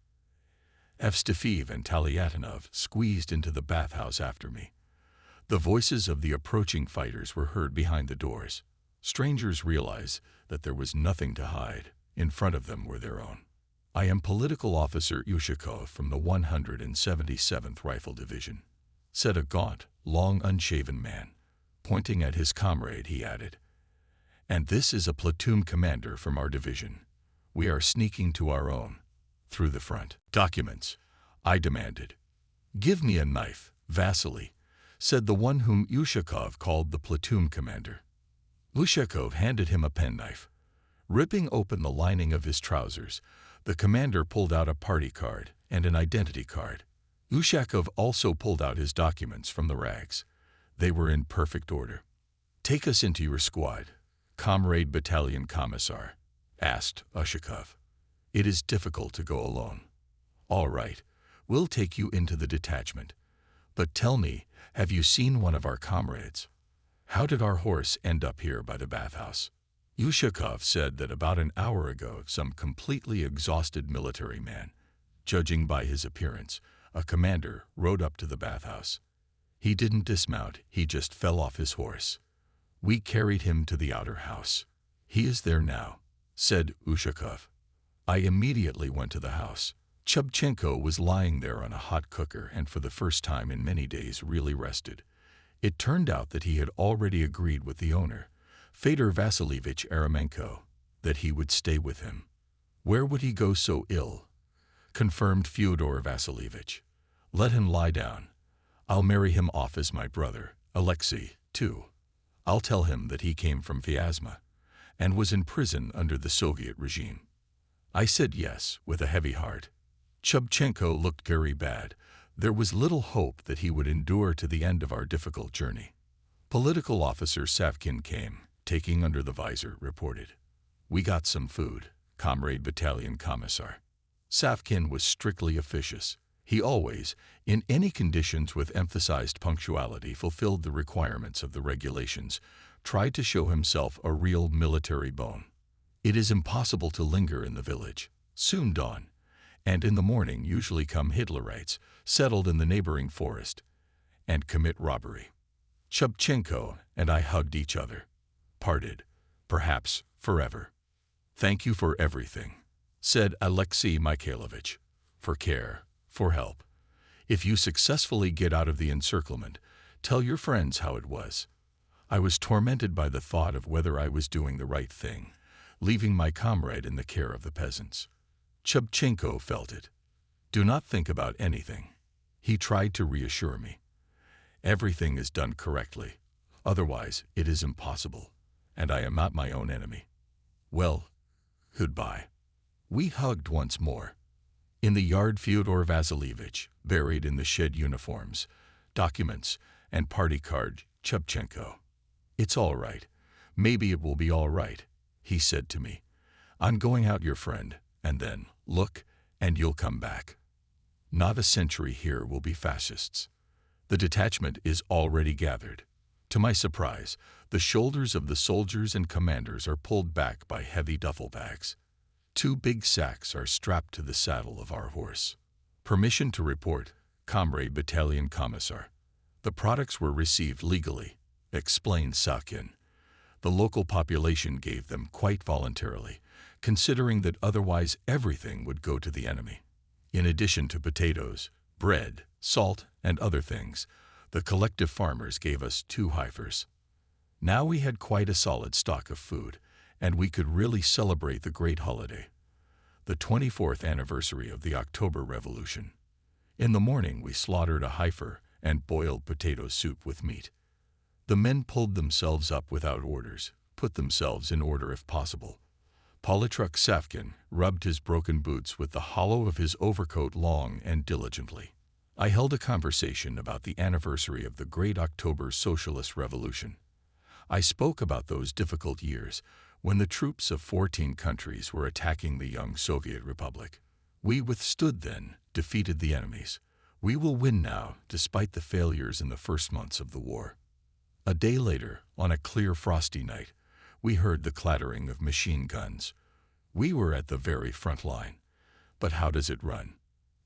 Evstafiev and Talyatinov squeezed into the bathhouse after me. The voices of the approaching fighters were heard behind the doors. Strangers realized that there was nothing to hide. In front of them were their own. "I am Political Officer Ushakov from the 177th Rifle Division," said a gaunt, long unshaven man. Pointing at his comrade, he added, "And this is a platoon commander from our division. We are sneaking to our own, through the front." "Documents," I demanded. "Give me a knife, Vasily," said the one whom Ushakov called the platoon commander. Ushakov handed him a penknife. Ripping open the lining of his trousers, the commander pulled out a party card and an identity card. Ushakov also pulled out his documents from the rags. They were in perfect order. "Take us into your squad, Comrade Battalion Commissar," asked Ushakov. "It is difficult to go alone." "All right, we'll take you into the detachment. But tell me, have you seen one of our comrades? How did our horse end up here by the bathhouse?" Ushakov said that about an hour ago some completely exhausted military man, judging by his appearance, a commander, rode up to the bathhouse. He didn't dismount, he just fell off his horse. We carried him to the outer house. "He is there now," said Ushakov. I immediately went to the house. Chubchenko was lying there on a hot cooker and for the first time in many days really rested. It turned out that he had already agreed with the owner, Fedor Vasilievich Eremenko, that he would stay with him. Where would he go so ill? Confirmed Fyodor Vasilievich. "Let him lie down. I'll marry him off as my brother, Alexei, too. I'll tell him that he came from Vyazma and was in prison under the Soviet regime." I said yes, with a heavy heart. Chubchenko looked very bad. There was little hope that he would endure to the end of our difficult journey. Political Officer Savkin came, taking under the visor, reported, "We got some food, Comrade Battalion Commissar." Savkin was strictly officious. He always, in any conditions with emphasized punctuality, fulfilled the requirements of the regulations, tried to show himself a real military bone. It is impossible to linger in the village. Soon dawn, and in the morning usually come Hitlerites, settled in the neighboring forest, and commit robbery. Chubchenko and I hugged each other. Parted, perhaps forever. "Thank you for everything," said Alexei Mikhailovich. "For care, for help. If you successfully get out of the encirclement, tell your friends how it was. I was tormented by the thought of whether I was doing the right thing, leaving my comrade in the care of the peasants. Chubchenko felt it. Do not think about anything. He tried to reassure me. Everything is done correctly. Otherwise, it is impossible, and I am not my own enemy. Well, goodbye. We hugged once more. In the yard, Fyodor Vasilievich, buried in the shed uniforms, documents, and party card, Chubchenko. It's all right. Maybe it will be all right, he said to me. I'm going out, your friend, and then, look, and you'll come back. Not a century here will be fascists. The detachment is already gathered. To my surprise, the shoulders of the soldiers and commanders are pulled back by heavy duffel bags. 2 big sacks are strapped to the saddle of our horse. Permission to report, Comrade Battalion Commissar. The products were received legally, explained Sakin. The local population gave them quite voluntarily, considering that otherwise everything would go to the enemy. In addition to potatoes, bread, salt, and other things, the collective farmers gave us 2 heifers. Now we had quite a solid stock of food, and we could really celebrate the great holiday, the 24th anniversary of the October Revolution. In the morning we slaughtered a heifer and boiled potato soup with meat. The men pulled themselves up without orders, put themselves in order if possible. Politruk Savkin rubbed his broken boots with the hollow of his overcoat long and diligently. I held a conversation about the anniversary of the great October Socialist Revolution. I spoke about those difficult years when the troops of 14 countries were attacking the young Soviet Republic. We withstood then, defeated the enemies. We will win now, despite the failures in the first months of the war. A day later, on a clear frosty night, we heard the clattering of machine guns. We were at the very front line. But how does it run?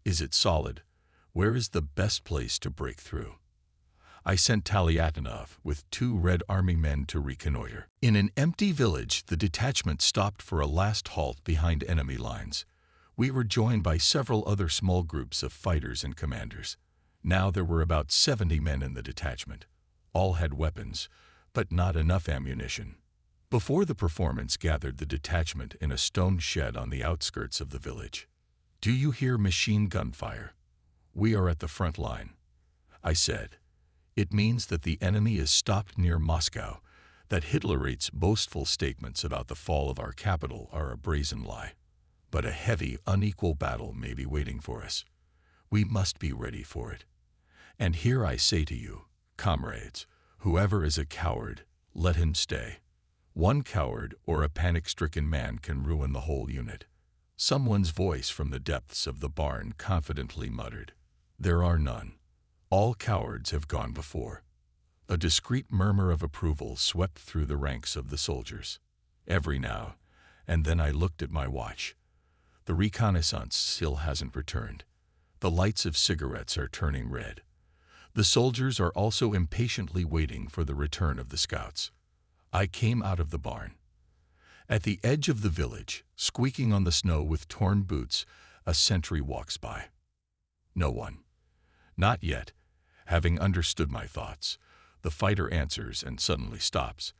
Is it solid? Where is the best place to break through? I sent Taliatinov with 2 Red Army men to reconnoiter. In an empty village, the detachment stopped for a last halt behind enemy lines. We were joined by several other small groups of fighters and commanders. Now there were about 70 men in the detachment. All had weapons, but not enough ammunition. Before the performance gathered the detachment in a stone shed on the outskirts of the village. Do you hear machine gun fire? We are at the front line. I said, it means that the enemy is stopped near Moscow, that Hitler's boastful statements about the fall of our capital are a brazen lie. But a heavy, unequal battle may be waiting for us. We must be ready for it. And here I say to you, comrades, whoever is a coward, let him stay. One coward or a panic-stricken man can ruin the whole unit. Someone's voice from the depths of the barn confidently muttered, there are none. All cowards have gone before. A discreet murmur of approval swept through the ranks of the soldiers. Every now and then I looked at my watch. The reconnaissance still hasn't returned. The lights of cigarettes are turning red. The soldiers are also impatiently waiting for the return of the scouts. I came out of the barn. At the edge of the village, squeaking on the snow with torn boots, a sentry walks by. No one. Not yet. Having understood my thoughts, the fighter answers and suddenly stops,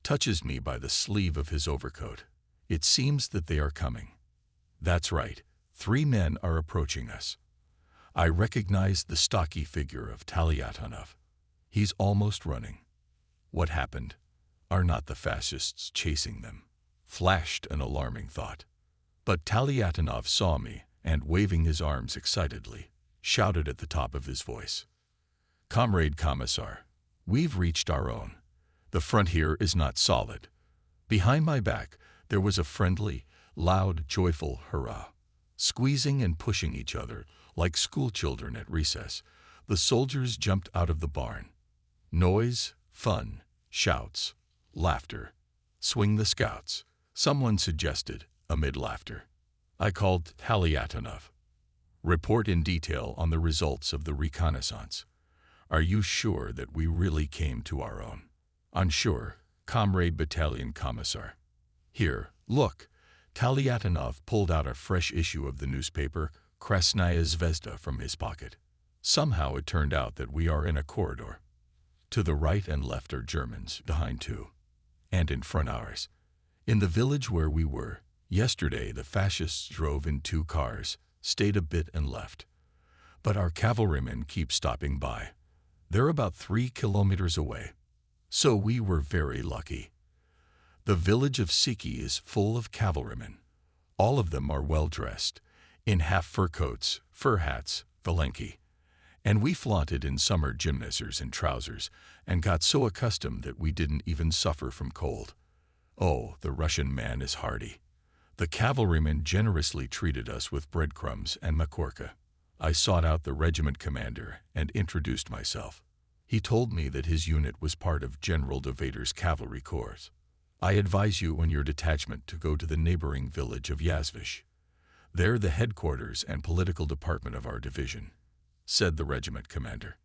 touches me by the sleeve of his overcoat. It seems that they are coming. That's right. 3 men are approaching us. I recognize the stocky figure of Taliatinov. He's almost running. What happened? Are not the fascists chasing them? Flashed an alarming thought. But Taliatinov saw me and, waving his arms excitedly, shouted at the top of his voice, Comrade Commissar, we've reached our own. The front here is not solid. Behind my back, there was a friendly, loud, joyful hurrah. Squeezing and pushing each other like schoolchildren at recess, the soldiers jumped out of the barn. Noise, fun, shouts, laughter. Swing the scouts, someone suggested, amid laughter. I called Taliatinov. Report in detail on the results of the reconnaissance. Are you sure that we really came to our own? Unsure, Comrade Battalion Commissar. Here, look. Taliatinov pulled out a fresh issue of the newspaper Krasnaya Zvezda from his pocket. Somehow it turned out that we are in a corridor. To the right and left are Germans, behind too, and in front ours. In the village where we were, yesterday the fascists drove in 2 cars, stayed a bit and left. But our cavalrymen keep stopping by. They're about 3 kilometers away. So we were very lucky. The village of Siki is full of cavalrymen. All of them are well dressed, in half fur coats, fur hats, valenki. And we flaunted in summer gymnasiers and trousers and got so accustomed that we didn't even suffer from cold. Oh, the Russian man is hardy. The cavalrymen generously treated us with breadcrumbs and makorka. I sought out the regiment commander and introduced myself. He told me that his unit was part of General Dovator's cavalry corps. I advise you and your detachment to go to the neighboring village of Yazvish. They're the headquarters and political department of our division, said the regiment commander.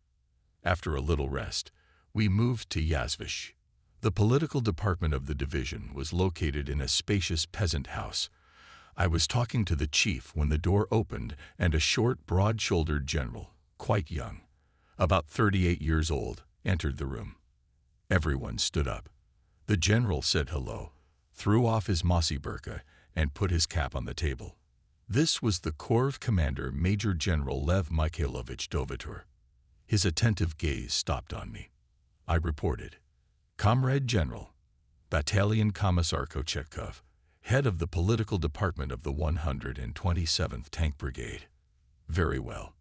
After a little rest, we moved to Yazvish. The political department of the division was located in a spacious peasant house. I was talking to the chief when the door opened and a short, broad-shouldered general, quite young, about 38 years old, entered the room. Everyone stood up. The general said hello, threw off his mossy burqa, and put his cap on the table. This was the Corps Commander Major General Lev Mikhailovich Dovator. His attentive gaze stopped on me. I reported, Comrade General, Battalion Commissar Kochetkov, head of the political department of the 127th Tank Brigade. Very well,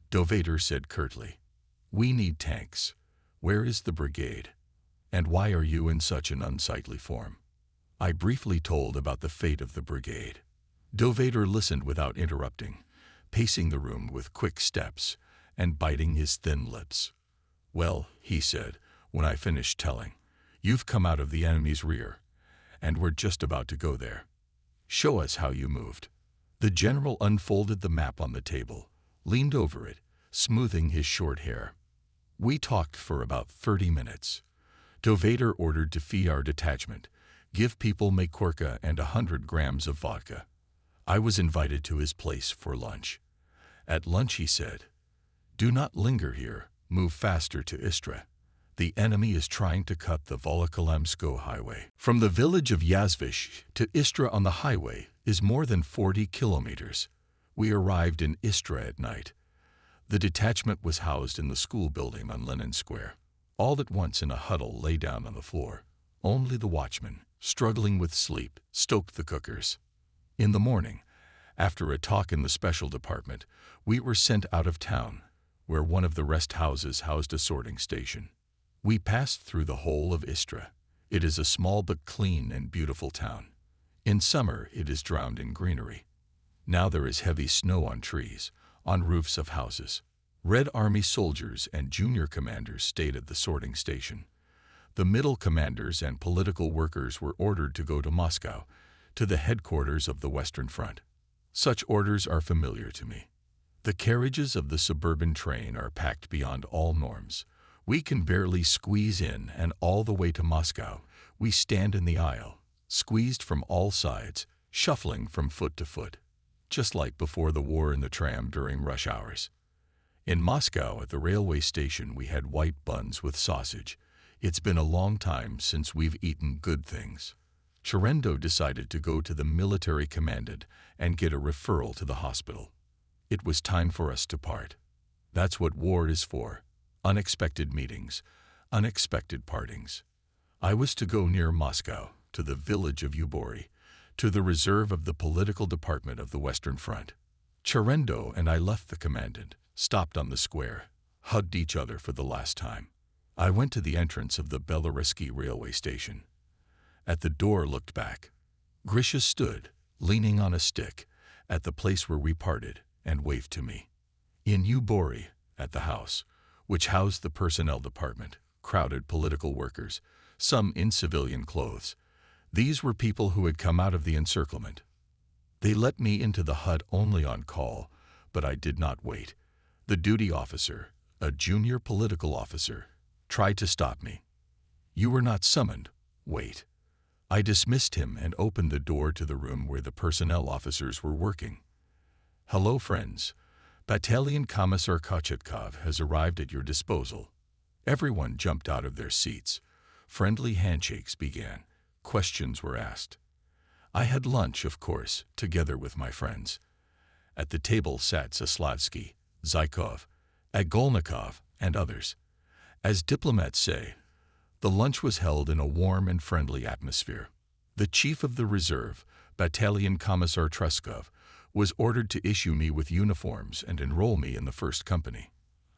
Dovator said curtly. We need tanks. Where is the brigade? And why are you in such an unsightly form? I briefly told about the fate of the brigade. Dovator listened without interrupting, pacing the room with quick steps and biting his thin lips. Well, he said, when I finished telling, you've come out of the enemy's rear, and we're just about to go there. Show us how you moved. The general unfolded the map on the table, leaned over it, smoothing his short hair. We talked for about 30 minutes. Dovator ordered to fee our detachment, give people makorka and 100 grams of vodka. I was invited to his place for lunch. At lunch he said, do not linger here, move faster to Istra. The enemy is trying to cut the Volokholamsko highway. From the village of Yazvish to Istra on the highway is more than 40 kilometers. We arrived in Istra at night. The detachment was housed in the school building on Lenin Square. All at once in a huddle lay down on the floor. Only the watchman, struggling with sleep, stoked the cookers. In the morning, after a talk in the special department, we were sent out of town, where one of the rest houses housed a sorting station. We passed through the whole of Istra. It is a small but clean and beautiful town. In summer, it is drowned in greenery. Now there is heavy snow on trees, on roofs of houses. Red Army soldiers and junior commanders stayed at the sorting station. The middle commanders and political workers were ordered to go to Moscow, to the headquarters of the Western Front. Such orders are familiar to me. The carriages of the suburban train are packed beyond all norms. We can barely squeeze in, and all the way to Moscow, we stand in the aisle, squeezed from all sides, shuffling from foot to foot, just like before the war in the tram during rush hours. In Moscow, at the railway station, we had white buns with sausage. It's been a long time since we've eaten good things. Cherendo decided to go to the military commandant and get a referral to the hospital. It was time for us to part. That's what war is for. Unexpected meetings, unexpected partings. I was to go near Moscow, to the village of Ubori, to the reserve of the political department of the Western Front. Cherendo and I left the commandant, stopped on the square, hugged each other for the last time. I went to the entrance of the Belaruski railway station. At the door looked back. Grisha stood, leaning on a stick, at the place where we parted, and waved to me. In Ubori, at the house, which housed the personnel department, crowded political workers, some in civilian clothes. These were people who had come out of the encirclement. They let me into the hut only on call, but I did not wait. The duty officer, a junior political officer, tried to stop me. You were not summoned. Wait. I dismissed him and opened the door to the room where the personnel officers were working. Hello, friends. Battalion Commissar Kochetkov has arrived at your disposal. Everyone jumped out of their seats. Friendly handshakes began. Questions were asked. I had lunch, of course, together with my friends. At the table sat Zaslavsky, Zykov, Agolnikov, and others. As diplomats say, the lunch was held in a warm and friendly atmosphere. The chief of the reserve, Battalion Commissar Truskov, was ordered to issue me with uniforms and enroll me in the first company.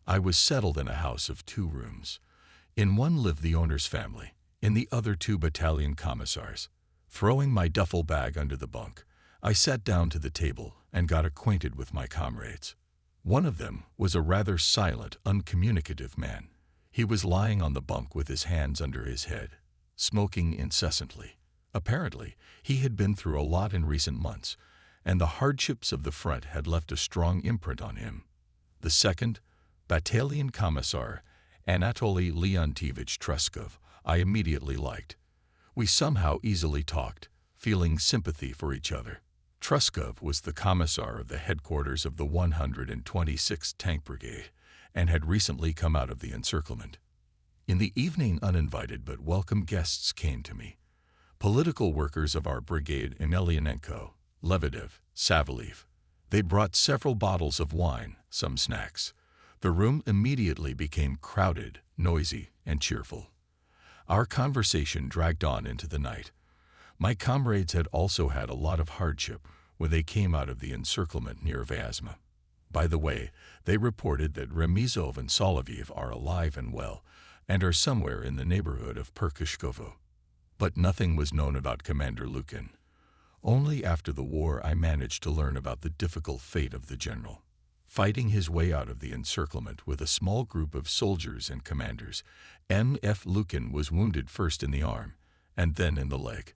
I was settled in a house of 2 rooms. In one lived the owner's family, in the other 2 battalion commissars. Throwing my duffel bag under the bunk, I sat down to the table and got acquainted with my comrades. One of them was a rather silent, uncommunicative man. He was lying on the bunk with his hands under his head, smoking incessantly. Apparently, he had been through a lot in recent months, and the hardships of the front had left a strong imprint on him. The second, Battalion Commissar Anatoly Leontievich Truskov, I immediately liked. We somehow easily talked, feeling sympathy for each other. Truskov was the commissar of the headquarters of the 126th Tank Brigade and had recently come out of the encirclement. In the evening, uninvited but welcome guests came to me. Political workers of our brigade, Emelianenko, Lebedev, Saveliev. They brought several bottles of wine, some snacks. The room immediately became crowded, noisy, and cheerful. Our conversation dragged on into the night. My comrades had also had a lot of hardship when they came out of the encirclement near Vyazma. By the way, they reported that Remizov and Soloviev are alive and well and are somewhere in the neighborhood of Perkishkovo. But nothing was known about Commander Lukin. Only after the war I managed to learn about the difficult fate of the general. Fighting his way out of the encirclement with a small group of soldiers and commanders, M.F. Lukin was wounded first in the arm and then in the leg.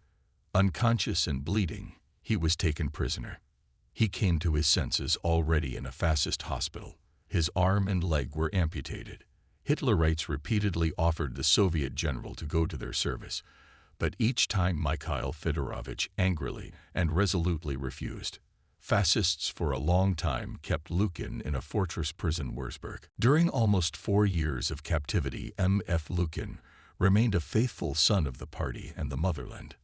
Unconscious and bleeding, he was taken prisoner. He came to his senses already in a fascist hospital. His arm and leg were amputated. Hitlerites repeatedly offered the Soviet general to go to their service, but each time Mikhail Fedorovich angrily and resolutely refused. Fascists for a long time kept Lukin in a fortress prison Wurzburg. During almost 4 years of captivity, M.F. Lukin remained a faithful son of the party and the motherland.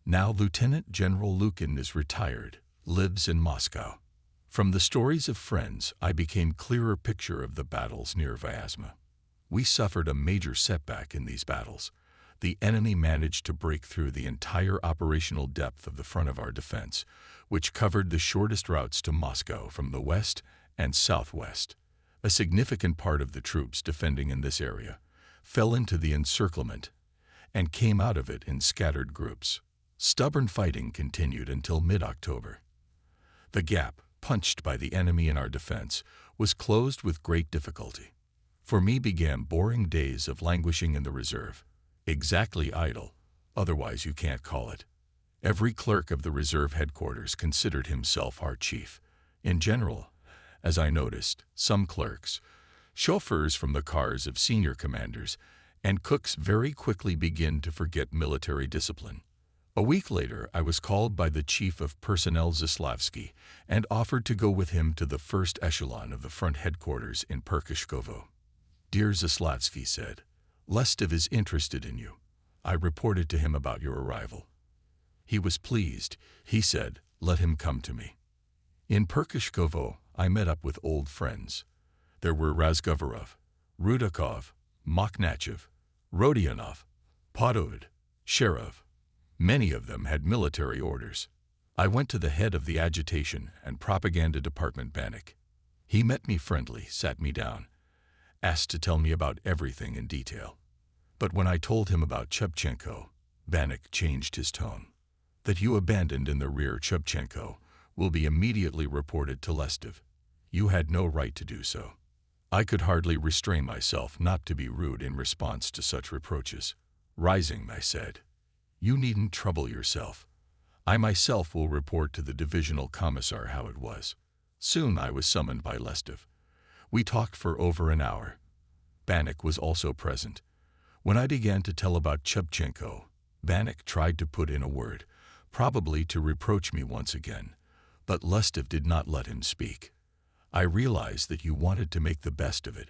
Now Lieutenant General Lukin is retired, lives in Moscow. From the stories of friends, I became clearer picture of the battles near Vyazma. We suffered a major setback in these battles. The enemy managed to break through the entire operational depth of the front of our defense, which covered the shortest routes to Moscow from the west and southwest. A significant part of the troops defending in this area fell into the encirclement and came out of it in scattered groups. Stubborn fighting continued until mid-October. The gap, punched by the enemy in our defense, was closed with great difficulty. For me began boring days of languishing in the reserve. Exactly idle, otherwise you can't call it. Every clerk of the reserve headquarters considered himself our chief. In general, as I noticed, some clerks, chauffeurs from the cars of senior commanders, and cooks very quickly begin to forget military discipline. A week later, I was called by the chief of personnel Zaslavsky and offered to go with him to the first echelon of the front headquarters in Perkishkovo. Dear Zaslavsky said, Lestov is interested in you. I reported to him about your arrival. He was pleased. He said, let him come to me. In Perkishkovo, I met up with old friends. There were Razgovorov, Rudakov, Makhnachev, Rodionov, Podovod, Sherov. Many of them had military orders. I went to the head of the agitation and propaganda department, Banik. He met me friendly, sat me down, asked to tell me about everything in detail. But when I told him about Chubchenko, Banik changed his tone. That you abandoned in the rear Chubchenko will be immediately reported to Lestov. You had no right to do so. I could hardly restrain myself not to be rude in response to such reproaches. Rising, I said, you needn't trouble yourself. I myself will report to the divisional commissar how it was. Soon I was summoned by Lestov. We talked for over an hour. Banik was also present. When I began to tell about Chubchenko, Banik tried to put in a word, probably to reproach me once again, but Lestov did not let him speak. I realized that you wanted to make the best of it.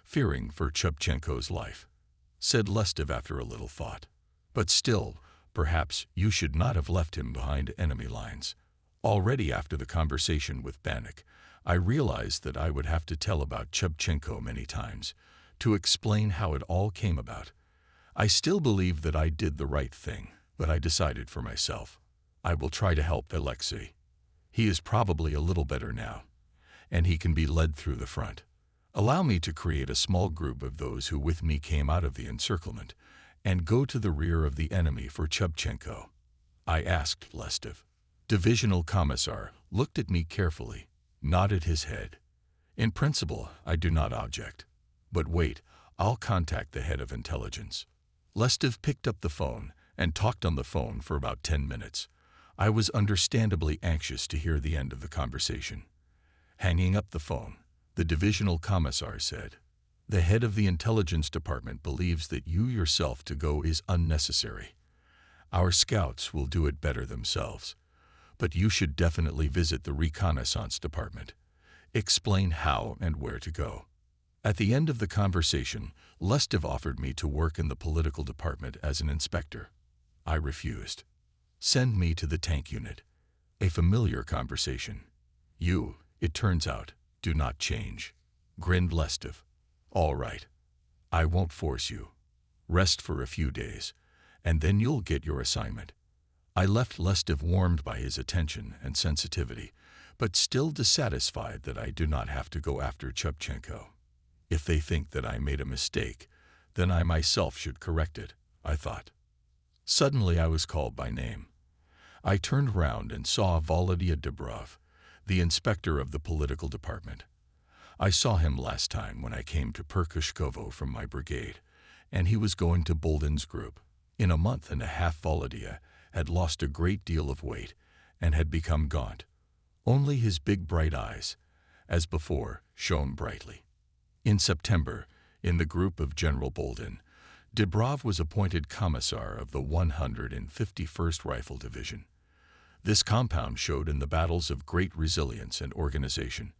fearing for Chubchenko's life," said Lestov after a little thought. "But still, perhaps you should not have left him behind enemy lines." Already after the conversation with Bannock, I realized that I would have to tell about Chubchenko many times, to explain how it all came about. I still believe that I did the right thing, but I decided for myself. I will try to help Alexei. He is probably a little better now, and he can be led through the front. Allow me to create a small group of those who with me came out of the encirclement and go to the rear of the enemy for Chubchenko, I asked Lestov. Divisional Commissar looked at me carefully, nodded his head. "In principle, I do not object. But wait, I'll contact the head of intelligence." Lestov picked up the phone and talked on the phone for about 10 minutes. I was understandably anxious to hear the end of the conversation. Hanging up the phone, the divisional commissar said, "The head of the intelligence department believes that you yourself to go is unnecessary. Our scouts will do it better themselves. But you should definitely visit the reconnaissance department. Explain how and where to go." At the end of the conversation, Lestov offered me to work in the political department as an inspector. I refused. "Send me to the tank unit." A familiar conversation. "You, it turns out, do not change," grinned Lestov. "All right. I won't force you. Rest for a few days, and then you'll get your assignment." I left Lestov warmed by his attention and sensitivity, but still dissatisfied that I do not have to go after Chubchenko. If they think that I made a mistake, then I myself should correct it, I thought. Suddenly I was called by name. I turned round and saw Volodya Dubrov, the inspector of the political department. I saw him last time when I came to Perkushkovo from my brigade, and he was going to Bolden's group. In a month and a half Volodya had lost a great deal of weight and had become gaunt. Only his big bright eyes, as before, shone brightly. In September, in the group of General Bolden, Dubrov was appointed commissar of the 151st Rifle Division. This compound showed in the battles of great resilience and organization.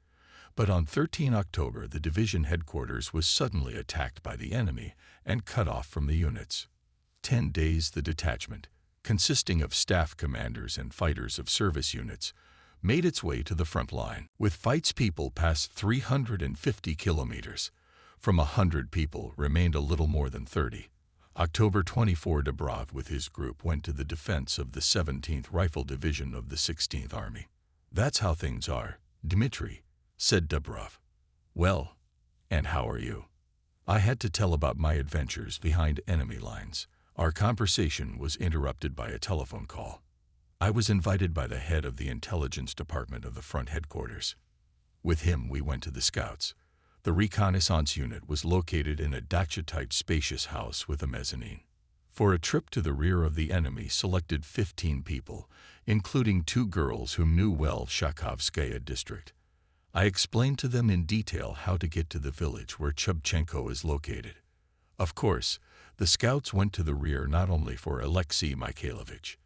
But on 13 October, the division headquarters was suddenly attacked by the enemy and cut off from the units. 10 days the detachment, consisting of staff commanders and fighters of service units, made its way to the front line. With fights, people passed 350 kilometers. From 100 people remained a little more than 30. October 24, Dubrov with his group went to the defense of the 17th Rifle Division of the 16th Army. "That's how things are, Dmitri," said Dubrov. "Well, and how are you?" I had to tell about my adventures behind enemy lines. Our conversation was interrupted by a telephone call. I was invited by the head of the intelligence department of the front headquarters. With him we went to the scouts. The reconnaissance unit was located in a dacha-type spacious house with a mezzanine. For a trip to the rear of the enemy selected 15 people, including 2 girls who knew well Shakhovskaya district. I explained to them in detail how to get to the village where Chubchenko is located. Of course, the scouts went to the rear not only for Alexei Mikhailovich.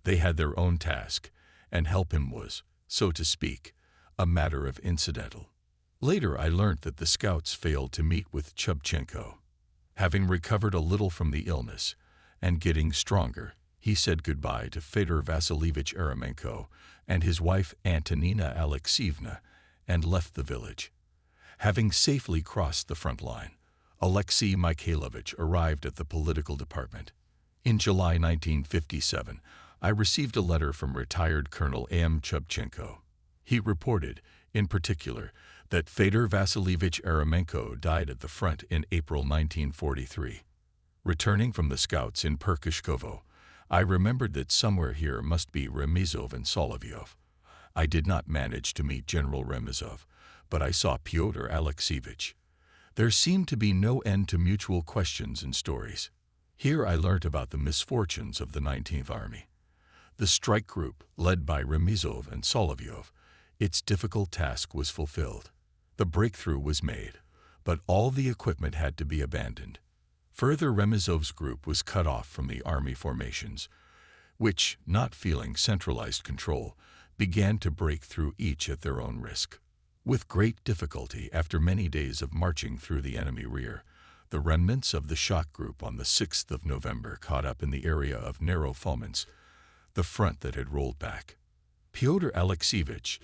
They had their own task, and help him was, so to speak, a matter of incidental. Later I learnt that the scouts failed to meet with Chubchenko. Having recovered a little from the illness, and getting stronger, he said goodbye to Fedor Vasilievich Eremenko and his wife Antonina Alexeyevna, and left the village. Having safely crossed the front line, Alexei Mikhailovich arrived at the political department. In July 1957, I received a letter from retired Colonel A.M. Chubchenko. He reported, in particular, that Fedor Vasilievich Eremenko died at the front in April 1943. Returning from the scouts in Perkushkovo, I remembered that somewhere here must be Remizov and Solovyov. I did not manage to meet General Remizov, but I saw Pyotr Alexeyevich. There seemed to be no end to mutual questions and stories. Here I learnt about the misfortunes of the 19th Army. The strike group, led by Remizov and Solovyov, its difficult task was fulfilled. The breakthrough was made, but all the equipment had to be abandoned. Further, Remizov's group was cut off from the army formations, which, not feeling centralized control, began to break through each at their own risk. With great difficulty, after many days of marching through the enemy rear, the remnants of the shock group on the 6th of November caught up in the area of Narrow Fominsk, the front that had rolled back. Pyotr Alexeyevich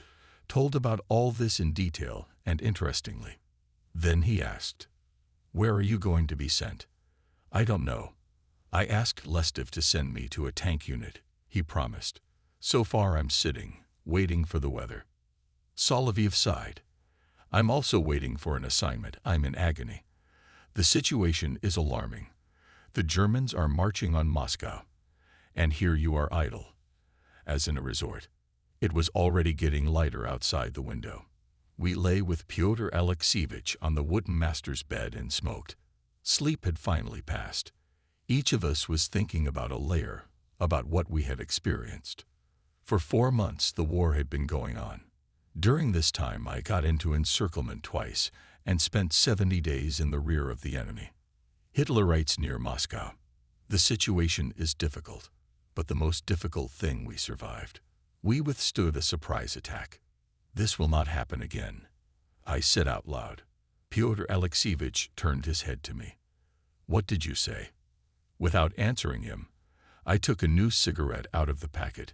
told about all this in detail and interestingly. Then he asked, "Where are you going to be sent?" "I don't know. I asked Lestev to send me to a tank unit," he promised. "So far I'm sitting, waiting for the weather." Soloviev sighed. "I'm also waiting for an assignment. I'm in agony. The situation is alarming. The Germans are marching on Moscow, and here you are idle, as in a resort." It was already getting lighter outside the window. We lay with Pyotr Alexeyevich on the wooden master's bed and smoked. Sleep had finally passed. Each of us was thinking about a layer, about what we had experienced. For 4 months the war had been going on. During this time I got into encirclement twice and spent 70 days in the rear of the enemy. Hitlerites near Moscow. The situation is difficult, but the most difficult thing we survived. We withstood a surprise attack. This will not happen again, I said out loud. Pyotr Alexeyevich turned his head to me. "What did you say?" Without answering him, I took a new cigarette out of the packet